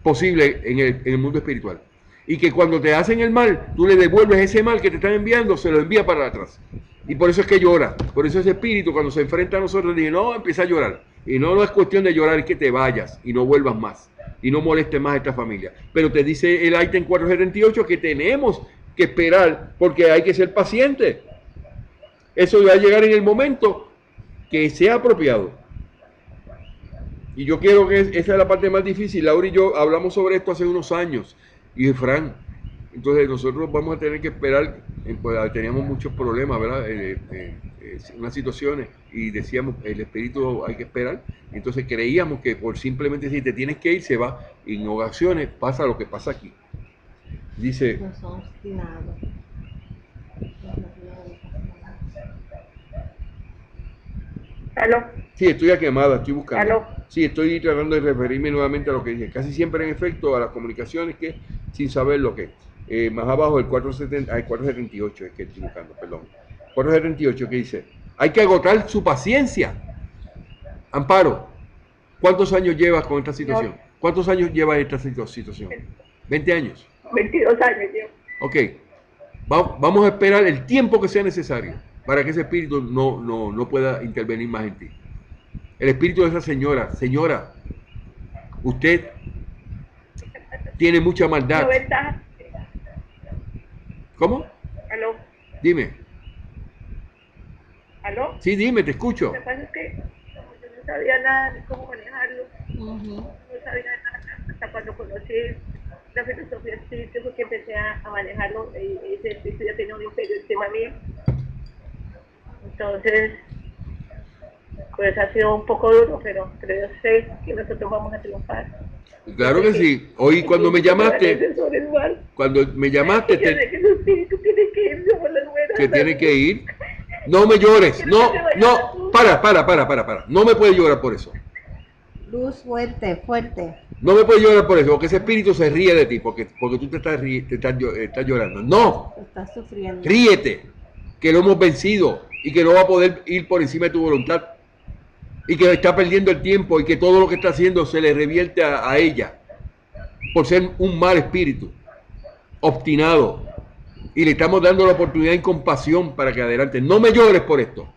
posibles en el mundo espiritual. Y que cuando te hacen el mal, tú le devuelves ese mal que te están enviando, se lo envía para atrás. Y por eso es que llora. Por eso ese espíritu, cuando se enfrenta a nosotros, dice, no, empieza a llorar. Y no es cuestión de llorar, es que te vayas y no vuelvas más. Y no molestes más a esta familia. Pero te dice el ítem 478 que tenemos que esperar, porque hay que ser paciente. Eso va a llegar en el momento que sea apropiado. Y yo quiero que esa es la parte más difícil. Laura y yo hablamos sobre esto hace unos años. Y dije, Fran, entonces nosotros vamos a tener que esperar, pues, teníamos muchos problemas, ¿verdad? Unas situaciones, y decíamos, el espíritu hay que esperar. Entonces creíamos que por simplemente si te tienes que ir, se va. Y en ocasiones pasa lo que pasa aquí. Dice, No son obstinados. ¿Aló? sí, estoy a quemada, estoy buscando. ¿Aló? Sí, estoy tratando de referirme nuevamente a lo que dije. Casi siempre, en efecto, a las comunicaciones que sin saber lo que. Más abajo, el 478, es que estoy buscando, perdón. 478, que dice, hay que agotar su paciencia. Amparo, ¿cuántos años llevas con esta situación? ¿Cuántos años llevas esta situación? 20 años. 22 años yo. Ok, vamos a esperar el tiempo que sea necesario para que ese espíritu no pueda intervenir más en ti. El espíritu de esa señora, usted tiene mucha maldad. ¿No ventaja? ¿Cómo? ¿Aló? Dime. ¿Aló? Sí, dime, te escucho. Lo que pasa es que como yo no sabía nada de cómo manejarlo, Ujú. no sabía nada hasta cuando conocí la filosofía espírita, porque empecé a manejarlo, y ese espíritu ya tenía un imperio encima mío. Entonces, pues ha sido un poco duro, pero yo sé que nosotros vamos a triunfar. Claro que sí. Hoy cuando me llamaste, Yo sé que ese espíritu tiene que ir como las buenas. que tiene que ir. No me llores. No. Para. No me puedes llorar por eso. Luz fuerte, fuerte. No me puedes llorar por eso, porque ese espíritu se ríe de ti, porque tú te estás llorando. No, Estás sufriendo. ríete, que lo hemos vencido y que no va a poder ir por encima de tu voluntad. Y que está perdiendo el tiempo y que todo lo que está haciendo se le revierte a ella por ser un mal espíritu, obstinado. Y le estamos dando la oportunidad y compasión para que adelante. No me llores por esto.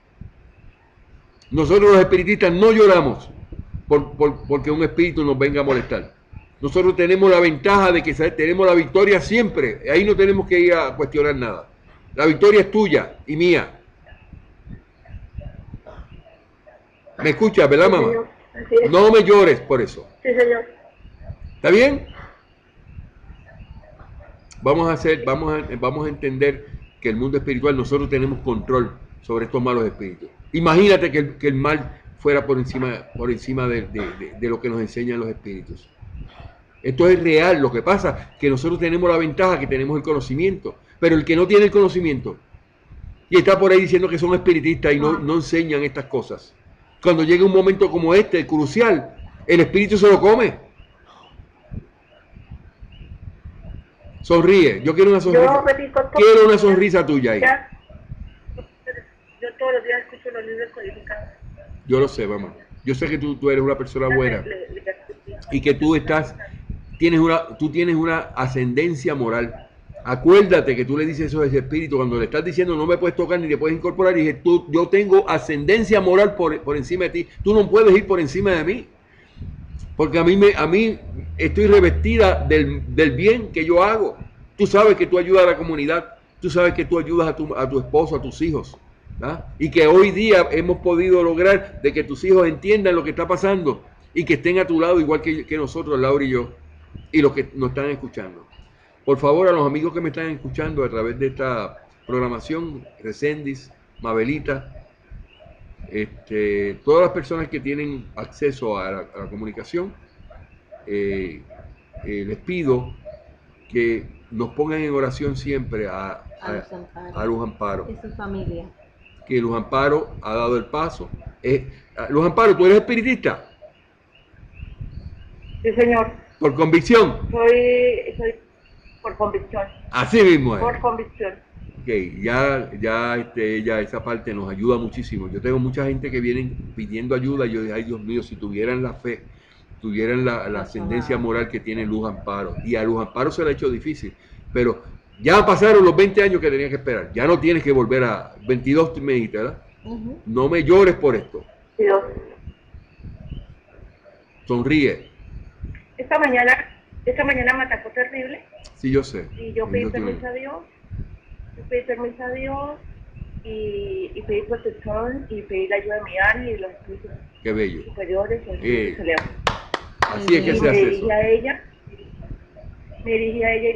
Nosotros los espiritistas no lloramos porque un espíritu nos venga a molestar. Nosotros tenemos la ventaja de que tenemos la victoria siempre. Ahí no tenemos que ir a cuestionar nada. La victoria es tuya y mía. ¿Me escuchas, verdad, Sí, mamá? señor. Así es. No me llores por eso. Sí, señor. ¿Está bien? Vamos a entender que el mundo espiritual nosotros tenemos control sobre estos malos espíritus. Imagínate que el mal fuera por encima de lo que nos enseñan los espíritus. Esto es real. Lo que pasa es que nosotros tenemos la ventaja que tenemos el conocimiento, pero el que no tiene el conocimiento y está por ahí diciendo que son espiritistas y no enseñan estas cosas, cuando llega un momento como este, crucial, el espíritu se lo come. Sonríe, yo quiero una Yo sonrisa. repito todo. Quiero una sonrisa tuya ahí. Ya, yo todos los días escucho los libros codificados. Yo lo sé, mamá. Yo sé que tú eres una persona buena y que tú tienes una ascendencia moral. Acuérdate que tú le dices eso a ese espíritu cuando le estás diciendo no me puedes tocar ni te puedes incorporar. Y dije, yo tengo ascendencia moral por encima de ti. Tú no puedes ir por encima de mí. Porque a mí estoy revestida del bien que yo hago. Tú sabes que tú ayudas a la comunidad. Tú sabes que tú ayudas a tu esposo, a tus hijos. ¿Ah? Y que hoy día hemos podido lograr de que tus hijos entiendan lo que está pasando y que estén a tu lado igual que nosotros, Laura y yo, y los que nos están escuchando. Por favor, a los amigos que me están escuchando a través de esta programación, Recendis, Mabelita, todas las personas que tienen acceso a la comunicación, les pido que nos pongan en oración siempre a Luz Amparo. Y su familia. Que Luz Amparo ha dado el paso. Luz Amparo, ¿tú eres espiritista? Sí, señor. ¿Por convicción? Soy por convicción. Así mismo es. Por convicción. Ok, ya ella, esa parte nos ayuda muchísimo. Yo tengo mucha gente que vienen pidiendo ayuda y yo digo, ay Dios mío, si tuvieran la fe, tuvieran la ascendencia moral que tiene Luz Amparo. Y a Luz Amparo se le ha hecho difícil, pero ya pasaron los 20 años que tenía que esperar. Ya no tienes que volver a 22, me dijiste, ¿verdad? No me llores por esto. Dios. Sonríe. Esta mañana me atacó terrible. Sí, yo sé. Y yo pedí permiso a Dios. Y pedí protección y pedí la ayuda de mi ángel y de los espíritus Qué bello. superiores. Así es que se hace eso. Me dirigí a ella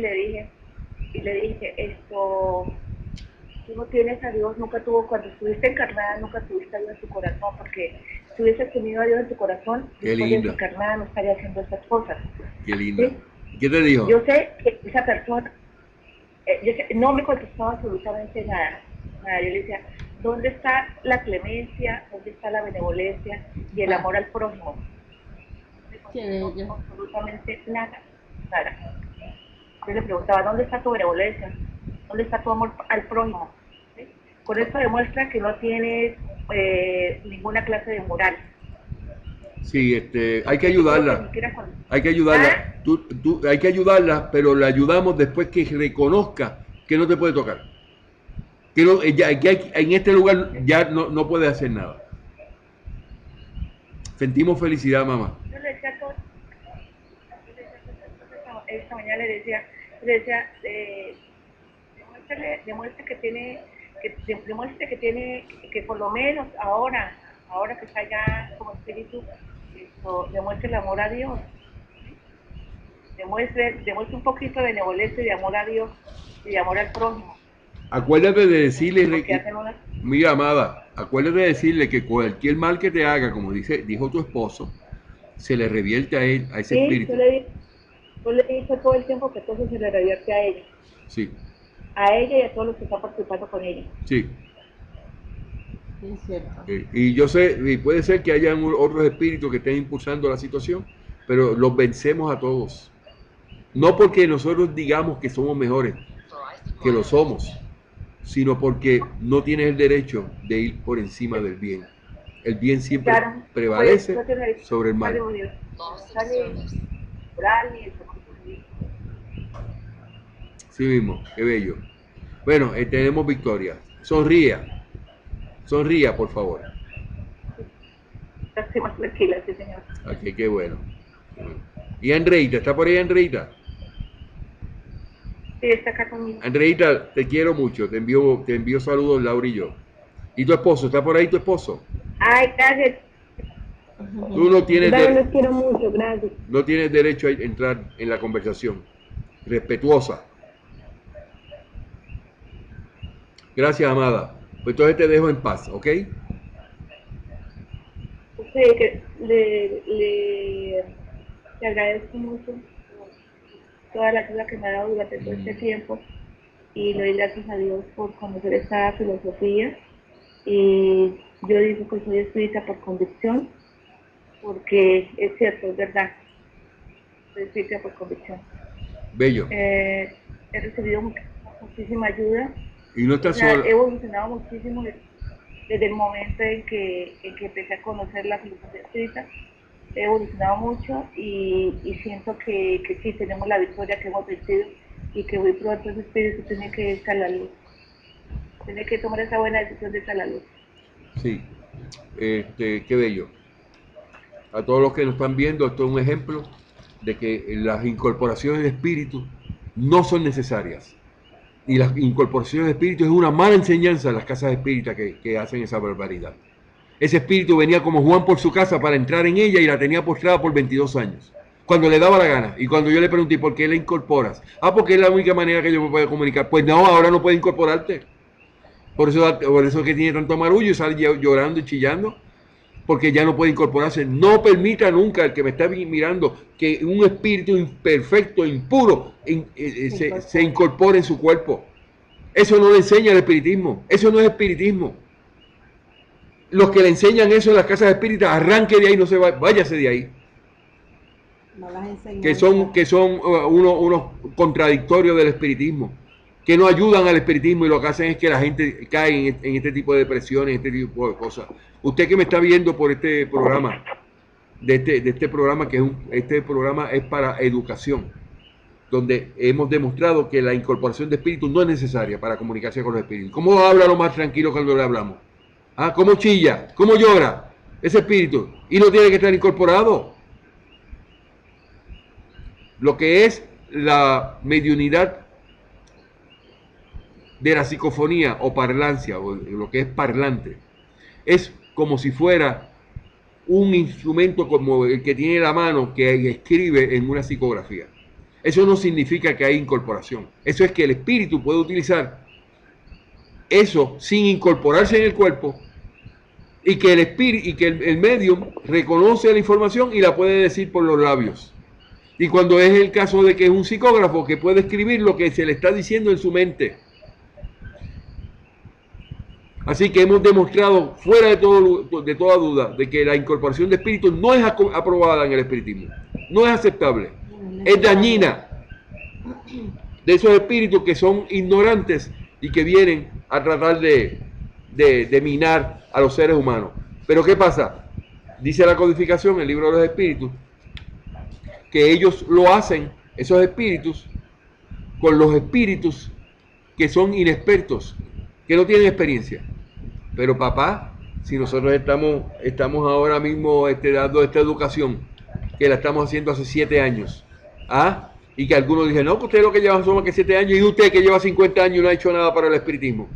y le dije, tú no tienes a Dios, cuando estuviste encarnada, nunca tuviste a Dios en tu corazón, porque si hubieses tenido a Dios en tu corazón, después de encarnada no estaría haciendo estas cosas. Qué linda. ¿Sí? ¿Qué te dijo? Yo sé que esa persona, no me contestaba absolutamente nada. Yo le decía, ¿dónde está la clemencia? ¿Dónde está la benevolencia y el amor al prójimo? No me contestó absolutamente nada. Yo le preguntaba, ¿dónde está tu benevolencia? ¿Dónde está tu amor al prójimo? ¿Sí? Con esto demuestra que no tienes ninguna clase de moral. Sí, hay que ayudarla. Hay que ayudarla. Hay que ayudarla, pero la ayudamos después que reconozca que no te puede tocar. Que en este lugar ya no puede hacer nada. Sentimos felicidad, mamá. Yo le decía todo. Esta mañana le decía, demuestre que por lo menos ahora que está ya como espíritu, demuestre el amor a Dios. Demuestre un poquito de benevolencia y de amor a Dios y de amor al prójimo. Acuérdate de decirle, mira amada, acuérdate de decirle que cualquier mal que te haga, como dijo tu esposo, se le revierte a él, a ese espíritu. Yo le dije todo el tiempo que todo se le revierte a ella. Sí. A ella y a todos los que están participando con ella. Sí. Es cierto. Y yo sé, y puede ser que hayan otros espíritus que estén impulsando la situación, pero los vencemos a todos. No porque nosotros digamos que somos mejores, que lo somos, sino porque no tienes el derecho de ir por encima del bien. El bien siempre prevalece sobre el mal. Sí mismo, qué bello. Bueno, tenemos victoria. Sonría, por favor. Estoy más tranquila, sí, señor. Aquí, qué bueno. ¿Y Andreita? ¿Está por ahí Andreita? Sí, está acá conmigo. Andreita, te quiero mucho. Te envío saludos, Laura y yo. ¿Y tu esposo? ¿Está por ahí tu esposo? Ay, gracias. Tú no tienes los quiero mucho, gracias. No tienes derecho a entrar en la conversación. Respetuosa. Gracias, amada. Pues entonces te dejo en paz, ¿ok? Sí, que le agradezco mucho toda la ayuda que me ha dado durante todo este tiempo y le doy gracias a Dios por conocer esta filosofía. Y yo digo que soy espírita por convicción, porque es cierto, es verdad, soy espírita por convicción. Bello. he recibido muchísima ayuda. Y no estás O sea, sola. he evolucionado muchísimo desde el momento en que empecé a conocer la filosofía espírita. He evolucionado mucho y siento que sí, tenemos la victoria que hemos vencido y que muy pronto ese espíritu tiene que irse a la luz. Tiene que tomar esa buena decisión de irse a la luz. Sí, qué bello. A todos los que nos están viendo, esto es un ejemplo de que las incorporaciones de espíritu no son necesarias. Y las incorporaciones de espíritu es una mala enseñanza de las casas espíritas que hacen esa barbaridad. Ese espíritu venía como Juan por su casa para entrar en ella y la tenía postrada por 22 años. Cuando le daba la gana. Y cuando yo le pregunté, ¿por qué la incorporas? Ah, porque es la única manera que yo me puedo comunicar. Pues no, ahora no puede incorporarte. Por eso que tiene tanto amarullo y sale llorando y chillando. Porque ya no puede incorporarse. No permita nunca, el que me está mirando, que un espíritu imperfecto, impuro, se incorpore en su cuerpo. Eso no le enseña el espiritismo. Eso no es espiritismo. Los que le enseñan eso en las casas espíritas, arranque de ahí, no se vaya, váyase de ahí. Malas enseñanzas. Que son unos contradictorios del espiritismo, que no ayudan al espiritismo y lo que hacen es que la gente cae en este tipo de depresiones, en este tipo de cosas. Usted que me está viendo por este programa, de este programa, este programa es para educación, donde hemos demostrado que la incorporación de espíritus no es necesaria para comunicarse con los espíritus. ¿Cómo habla lo más tranquilo cuando le hablamos? ¿Ah? ¿Cómo chilla? ¿Cómo llora ese espíritu? Y no tiene que estar incorporado. Lo que es la mediunidad de la psicofonía o parlancia, o lo que es parlante, es como si fuera un instrumento como el que tiene la mano que escribe en una psicografía. Eso no significa que hay incorporación. Eso es que el espíritu puede utilizar eso sin incorporarse en el cuerpo y que el medium reconoce la información y la puede decir por los labios. Y cuando es el caso de que es un psicógrafo que puede escribir lo que se le está diciendo en su mente. Así que hemos demostrado fuera de toda duda de que la incorporación de espíritus no es aprobada en el espiritismo. No es aceptable. Es dañina. De esos espíritus que son ignorantes y que vienen a tratar de minar a los seres humanos. Pero ¿qué pasa? Dice la codificación, el libro de los espíritus, que ellos lo hacen, esos espíritus, con los espíritus que son inexpertos, que no tienen experiencia. Pero papá, si nosotros estamos ahora mismo dando esta educación, que la estamos haciendo hace 7 años, ¿ah? Y que algunos dicen, no, que usted lo que lleva son más que 7 años, y usted que lleva 50 años y no ha hecho nada para el espiritismo.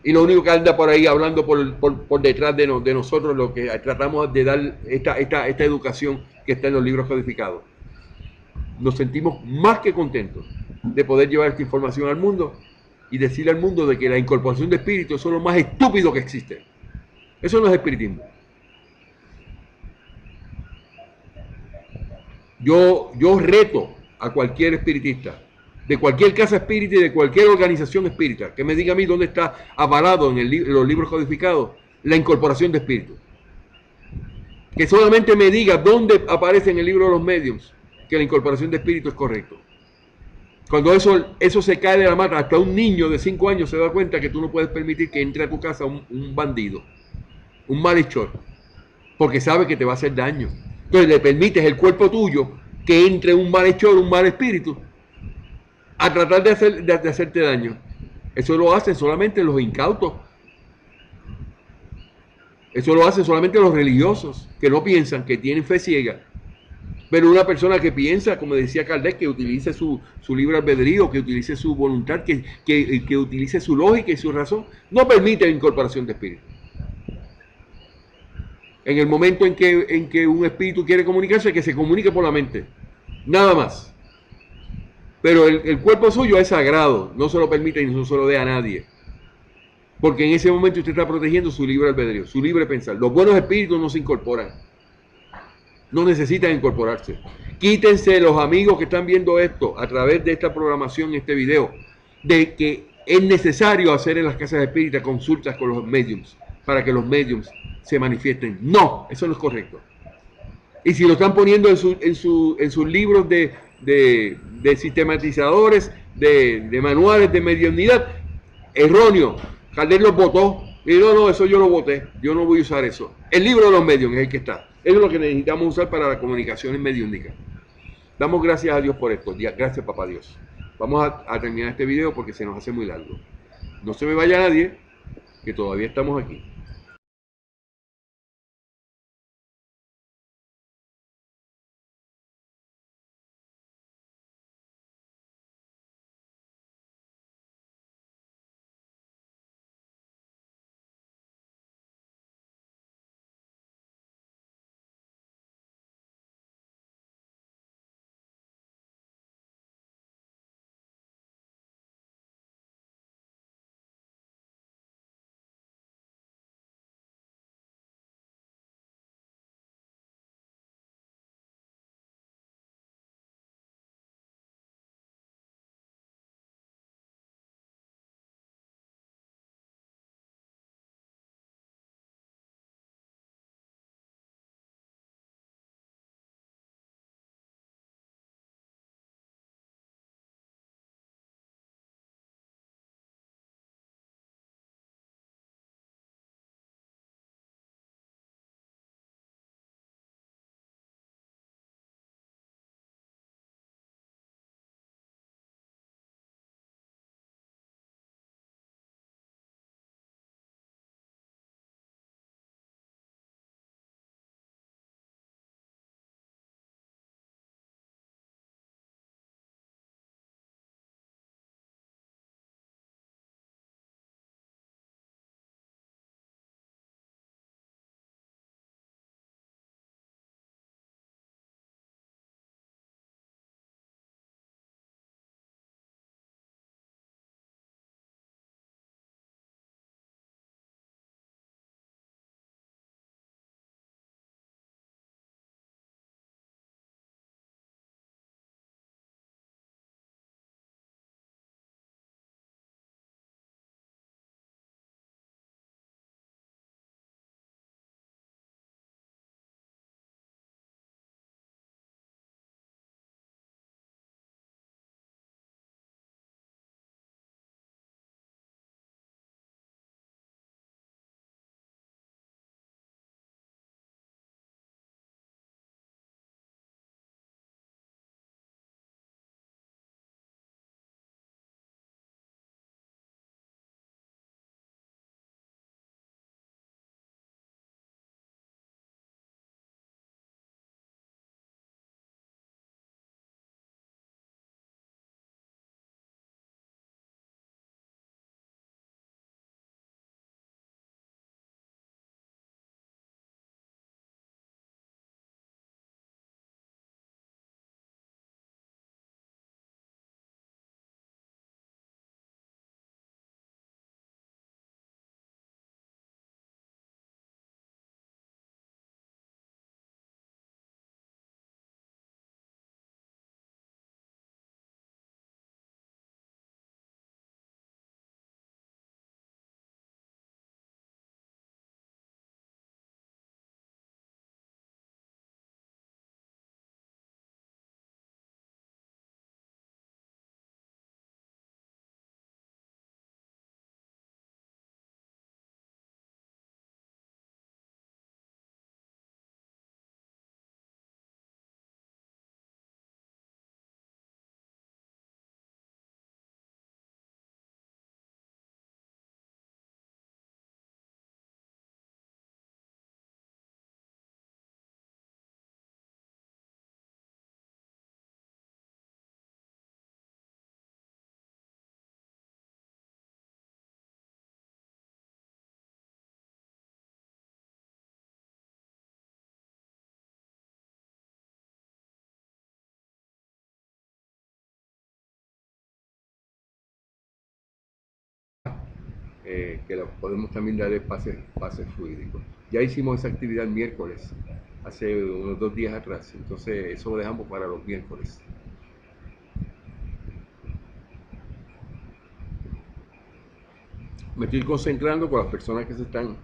Y lo único que anda por ahí hablando por detrás de nosotros, lo que tratamos de dar esta educación que está en los libros codificados. Nos sentimos más que contentos de poder llevar esta información al mundo y decirle al mundo de que la incorporación de espíritus son lo más estúpido que existe. Eso no es espiritismo. Yo reto a cualquier espiritista, de cualquier casa espírita y de cualquier organización espírita, que me diga a mí dónde está avalado en los libros codificados la incorporación de espíritus. Que solamente me diga dónde aparece en el libro de los mediums que la incorporación de espíritu es correcto. Cuando eso se cae de la mata, hasta un niño de 5 años se da cuenta que tú no puedes permitir que entre a tu casa un bandido, un malhechor, porque sabe que te va a hacer daño. Entonces le permites el cuerpo tuyo que entre un malhechor, un mal espíritu, a tratar de hacerte daño. Eso lo hacen solamente los incautos. Eso lo hacen solamente los religiosos, que no piensan, que tienen fe ciega. Pero una persona que piensa, como decía Kardec, que utilice su libre albedrío, que utilice su voluntad, que utilice su lógica y su razón, no permite la incorporación de espíritu. En el momento en que un espíritu quiere comunicarse, que se comunique por la mente. Nada más. Pero el cuerpo suyo es sagrado, no se lo permite y no se lo dé a nadie. Porque en ese momento usted está protegiendo su libre albedrío, su libre pensar. Los buenos espíritus no se incorporan. No necesitan incorporarse. Quítense los amigos que están viendo esto a través de esta programación, este video, de que es necesario hacer en las casas espíritas consultas con los mediums para que los mediums se manifiesten. No, eso no es correcto. Y si lo están poniendo en sus libros de sistematizadores, de manuales de mediunidad erróneo. Calder los votó. Y no, eso yo lo voté. Yo no voy a usar eso. El libro de los medios es el que está. Eso es lo que necesitamos usar para las comunicaciones mediúnicas. Damos gracias a Dios por esto. Gracias, papá Dios. Vamos a terminar este video porque se nos hace muy largo. No se me vaya nadie, que todavía estamos aquí. Que podemos también darle pases fluídicos. Ya hicimos esa actividad el miércoles, hace unos 2 días atrás, entonces eso lo dejamos para los miércoles. Me estoy concentrando con las personas que se están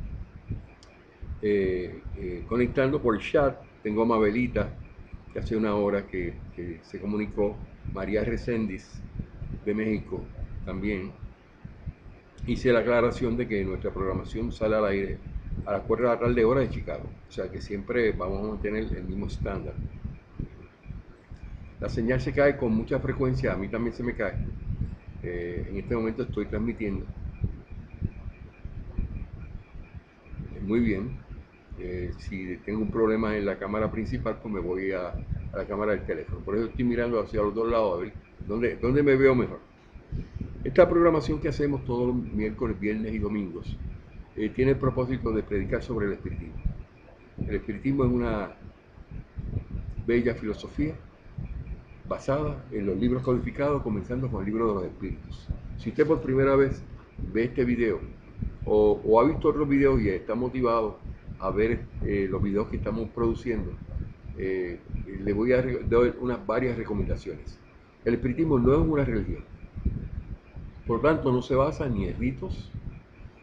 conectando por el chat. Tengo a Mabelita, que hace una hora que se comunicó, María Reséndiz, de México también, hice la aclaración de que nuestra programación sale al aire a las 4 de la tarde hora de Chicago. O sea que siempre vamos a mantener el mismo estándar. La señal se cae con mucha frecuencia, a mí también se me cae. En este momento estoy transmitiendo. Muy bien. Si tengo un problema en la cámara principal, pues me voy a la cámara del teléfono. Por eso estoy mirando hacia los dos lados a ver dónde me veo mejor. Esta programación que hacemos todos los miércoles, viernes y domingos tiene el propósito de predicar sobre el espiritismo. El espiritismo es una bella filosofía basada en los libros codificados, comenzando con el libro de los espíritus. Si usted por primera vez ve este video o ha visto otros videos y está motivado a ver los videos que estamos produciendo, le voy a dar varias recomendaciones. El espiritismo no es una religión, por lo tanto no se basa ni en ritos,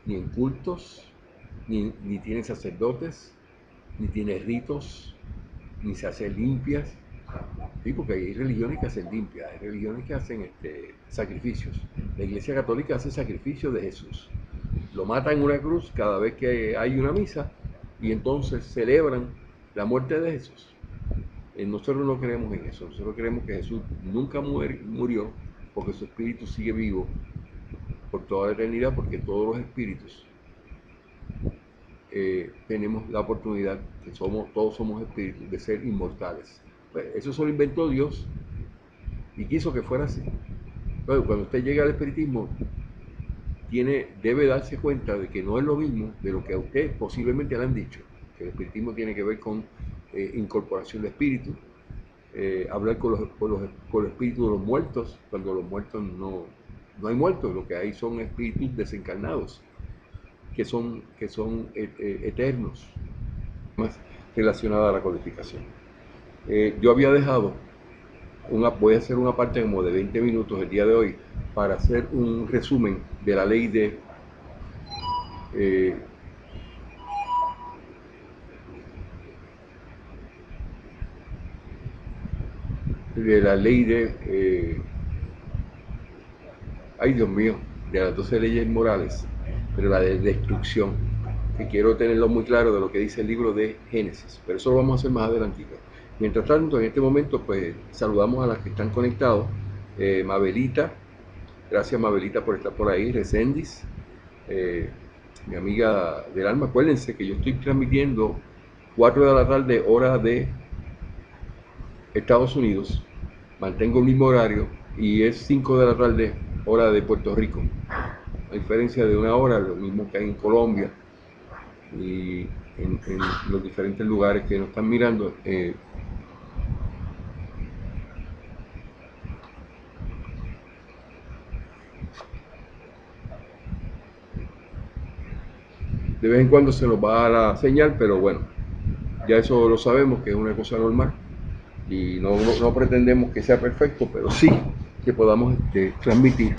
ni en cultos, ni tiene sacerdotes, ni tiene ritos, ni se hace limpias. Sí, porque hay religiones que hacen limpias, hay religiones que hacen sacrificios. La Iglesia Católica hace sacrificio de Jesús. Lo mata en una cruz cada vez que hay una misa y entonces celebran la muerte de Jesús. Nosotros no creemos en eso, nosotros creemos que Jesús nunca murió porque su espíritu sigue vivo por toda la eternidad, porque todos los espíritus tenemos la oportunidad, que todos somos espíritus, de ser inmortales. Pues eso solo inventó Dios y quiso que fuera así. Bueno, cuando usted llega al espiritismo, debe darse cuenta de que no es lo mismo de lo que a usted posiblemente le han dicho. Que el espiritismo tiene que ver con incorporación de espíritus, hablar con los espíritus de los muertos, cuando los muertos no hay muertos, lo que hay son espíritus desencarnados, que son eternos, más relacionada a la codificación. Yo había dejado voy a hacer una parte como de 20 minutos el día de hoy para hacer un resumen de la ley eh, ay Dios mío, de las 12 leyes morales, pero la de destrucción, que quiero tenerlo muy claro de lo que dice el libro de Génesis, pero eso lo vamos a hacer más adelantito. Mientras tanto, en este momento, pues saludamos a las que están conectados. Mabelita, gracias Mabelita por estar por ahí. Recendis, mi amiga del alma. Acuérdense que yo estoy transmitiendo 4 de la tarde, hora de Estados Unidos. Mantengo el mismo horario y es 5 de la tarde, hora de Puerto Rico. A diferencia de una hora, lo mismo que hay en Colombia y en los diferentes lugares que nos están mirando. De vez en cuando se nos va la señal, pero bueno, ya eso lo sabemos que es una cosa normal y no pretendemos que sea perfecto, pero sí que podamos transmitir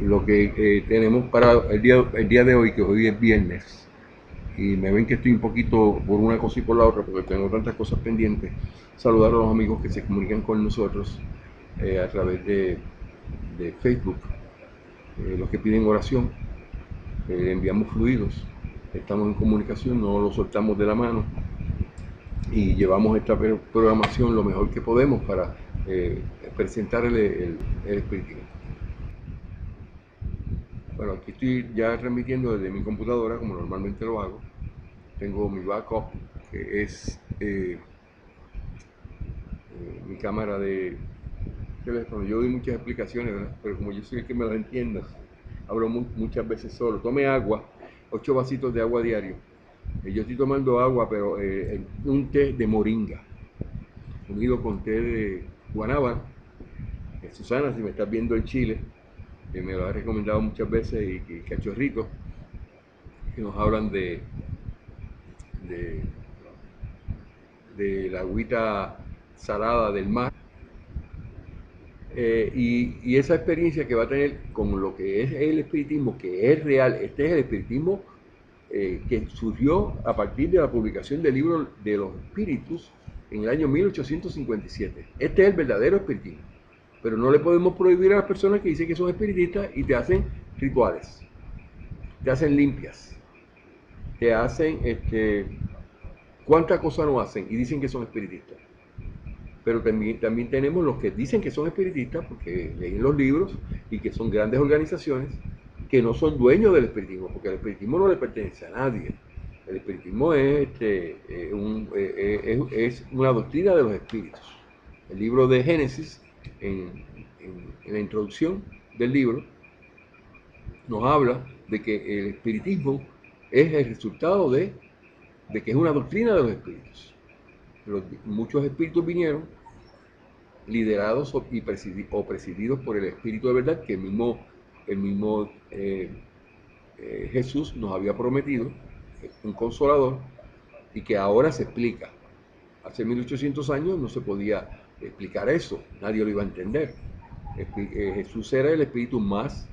lo que tenemos para el día de hoy, que hoy es viernes. Y me ven que estoy un poquito por una cosa y por la otra porque tengo tantas cosas pendientes. Saludar a los amigos que se comunican con nosotros a través de Facebook, los que piden oración, enviamos fluidos, estamos en comunicación, no lo soltamos de la mano y llevamos esta programación lo mejor que podemos para presentar el espiritismo. Bueno, aquí estoy ya transmitiendo desde mi computadora como normalmente lo hago. Tengo mi backup, que es mi cámara de teléfono. Yo doy muchas explicaciones, ¿verdad? Pero como yo soy el que me las entienda, hablo muchas veces solo. Tome agua, 8 vasitos de agua diario. Yo estoy tomando agua, pero un té de moringa, unido con té de guanábana. Susana, si me estás viendo en Chile, me lo ha recomendado muchas veces, y cachorritos, que nos hablan de la agüita salada del mar. Y esa experiencia que va a tener con lo que es el espiritismo, que es real. Este es el espiritismo que surgió a partir de la publicación del libro de los espíritus en el año 1857. Este es el verdadero espiritismo. Pero no le podemos prohibir a las personas que dicen que son espiritistas y te hacen rituales, te hacen limpias, te hacen, cuántas cosas no hacen y dicen que son espiritistas. Pero también tenemos los que dicen que son espiritistas porque leen los libros y que son grandes organizaciones que no son dueños del espiritismo, porque el espiritismo no le pertenece a nadie. El espiritismo es una doctrina de los espíritus. El libro de Génesis, en la introducción del libro, nos habla de que el espiritismo es el resultado de que es una doctrina de los espíritus. Muchos espíritus vinieron liderados o presididos por el Espíritu de verdad que el mismo Jesús nos había prometido, un consolador, y que ahora se explica. Hace 1800 años no se podía explicar eso, nadie lo iba a entender. Jesús era el espíritu más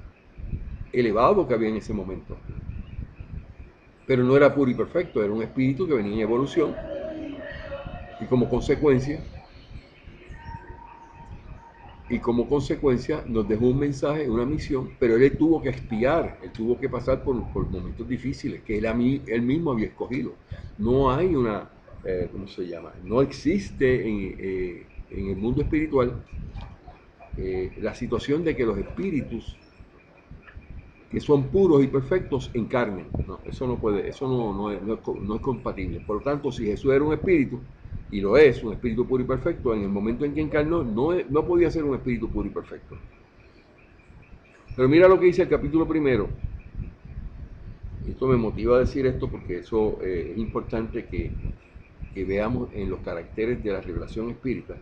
elevado que había en ese momento, pero no era puro y perfecto, era un espíritu que venía en evolución y como consecuencia nos dejó un mensaje, una misión, pero él tuvo que expiar, él tuvo que pasar por momentos difíciles que él mismo había escogido. No hay una, ¿cómo se llama? No existe en el mundo espiritual la situación de que los espíritus que son puros y perfectos encarnen. No, eso no puede, eso no es compatible. Por lo tanto, si Jesús era un espíritu, y lo es, un espíritu puro y perfecto, en el momento en que encarnó, no podía ser un espíritu puro y perfecto. Pero mira lo que dice el capítulo 1. Esto me motiva a decir esto porque eso es importante que veamos en los caracteres de la revelación espírita.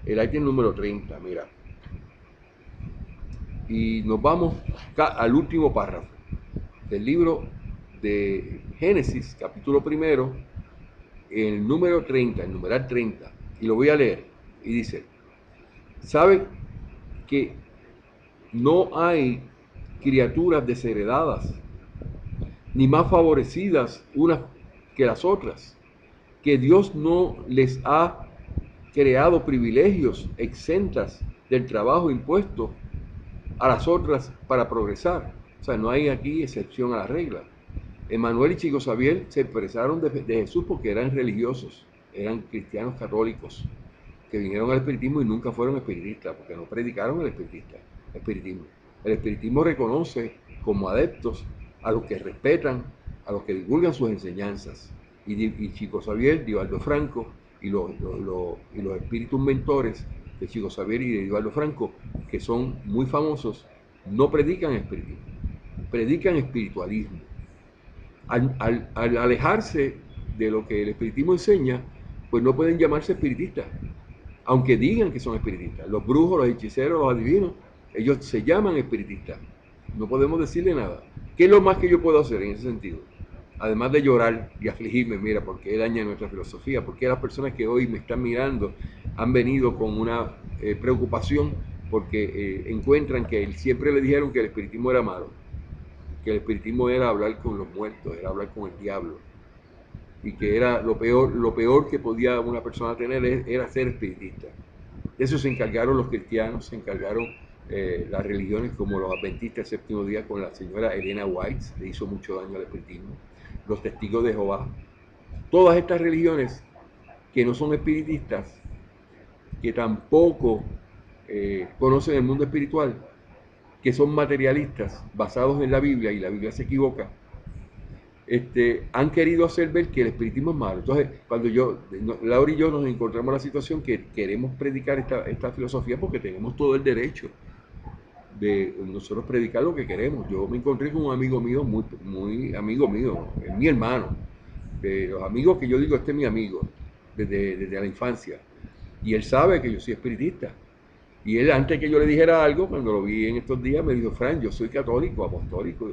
El ítem número 30, mira. Y nos vamos al último párrafo del libro de Génesis, capítulo 1, el número 30, el numeral 30, y lo voy a leer, y dice: ¿sabe que no hay criaturas desheredadas, ni más favorecidas unas que las otras? Que Dios no les ha creado privilegios exentas del trabajo impuesto a las otras para progresar. O sea, no hay aquí excepción a la regla. Emmanuel y Chico Xavier se expresaron de Jesús porque eran religiosos, eran cristianos católicos, que vinieron al espiritismo y nunca fueron espiritistas, porque no predicaron el espiritismo. El espiritismo reconoce como adeptos a los que respetan, a los que divulgan sus enseñanzas. Y Chico Xavier, Divaldo Franco y los espíritus mentores de Chico Xavier y de Divaldo Franco, que son muy famosos, no predican espiritismo, predican espiritualismo. Al alejarse de lo que el espiritismo enseña, pues no pueden llamarse espiritistas, aunque digan que son espiritistas. Los brujos, los hechiceros, los adivinos, ellos se llaman espiritistas. No podemos decirle nada. ¿Qué es lo más que yo puedo hacer en ese sentido? Además de llorar y afligirme, mira, porque daña nuestra filosofía, porque las personas que hoy me están mirando han venido con una preocupación porque encuentran que siempre le dijeron que el espiritismo era malo, que el espiritismo era hablar con los muertos, era hablar con el diablo, y que era lo peor que podía una persona tener era ser espiritista. De eso se encargaron los cristianos, se encargaron las religiones como los adventistas del séptimo día con la señora Elena White, le hizo mucho daño al espiritismo, los testigos de Jehová. Todas estas religiones que no son espiritistas, que tampoco conocen el mundo espiritual, que son materialistas basados en la Biblia, y la Biblia se equivoca, han querido hacer ver que el espiritismo es malo. Entonces, cuando Laura y yo nos encontramos en la situación que queremos predicar esta filosofía porque tenemos todo el derecho de nosotros predicar lo que queremos. Yo me encontré con un amigo mío, muy amigo mío, es mi hermano, de los amigos que yo digo, este es mi amigo, desde la infancia. Y él sabe que yo soy espiritista. Y él, antes que yo le dijera algo, cuando lo vi en estos días, me dijo: Fran, yo soy católico, apostólico,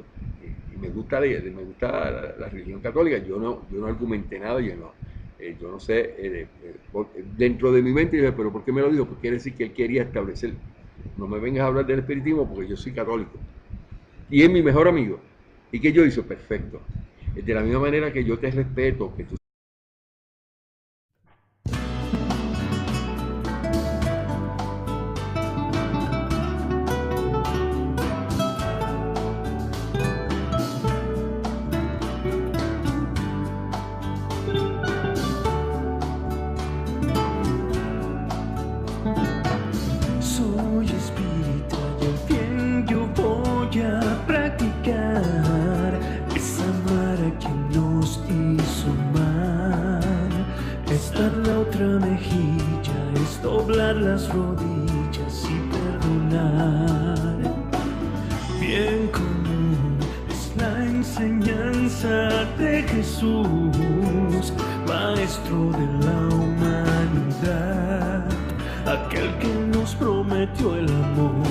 y me gusta la religión católica. Yo no argumenté nada, yo no sé, dentro de mi mente dije: ¿pero por qué me lo dijo? Porque quiere decir que él quería establecer, no me vengas a hablar del espiritismo porque yo soy católico. Y es mi mejor amigo. ¿Y qué yo hice? Perfecto. De la misma manera que yo te respeto, que tú las rodillas y perdonar. Bien común es la enseñanza de Jesús, Maestro de la humanidad, aquel que nos prometió el amor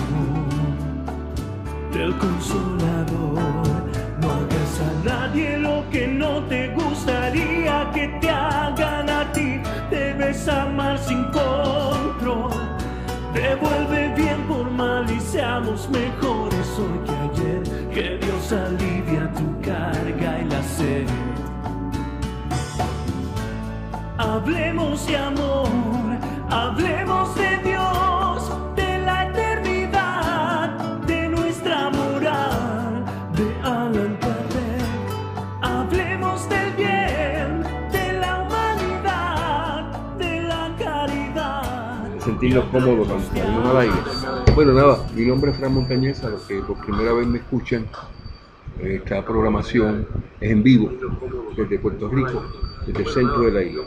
del Consolador. No hagas a nadie lo que no te gustaría que te hagan a ti. Debes amar sin control. Devuelve bien por mal y seamos mejores hoy que ayer. Que Dios alivia tu carga y la sed. Hablemos de amor, hablemos de Dios, de la eternidad, de nuestra moral, de Allan Kardec. Hablemos del bien, de la humanidad, de la caridad. Sentirnos cómodos cuando salimos al aire. Bueno, nada, mi nombre es Fran Montañez, a los que por primera vez me escuchan. Esta programación es en vivo desde Puerto Rico, desde el centro de la isla.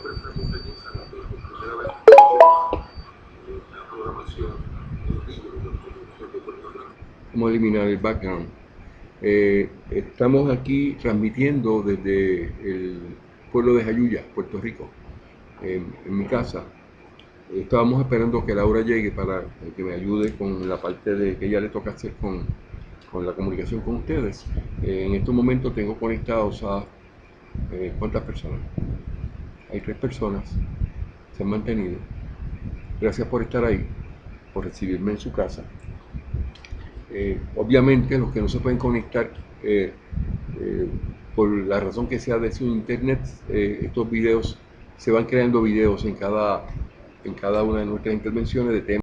Vamos a eliminar el background. Estamos aquí transmitiendo desde el pueblo de Jayuya, Puerto Rico, en mi casa. Estábamos esperando que Laura llegue para que me ayude con la parte de que ella le toca hacer con la comunicación con ustedes. En estos momentos tengo conectados a ¿cuántas personas? Hay 3 personas, se han mantenido. Gracias por estar ahí, por recibirme en su casa. Obviamente los que no se pueden conectar por la razón que sea de su internet, estos videos, se van creando videos en cada una de nuestras intervenciones de temas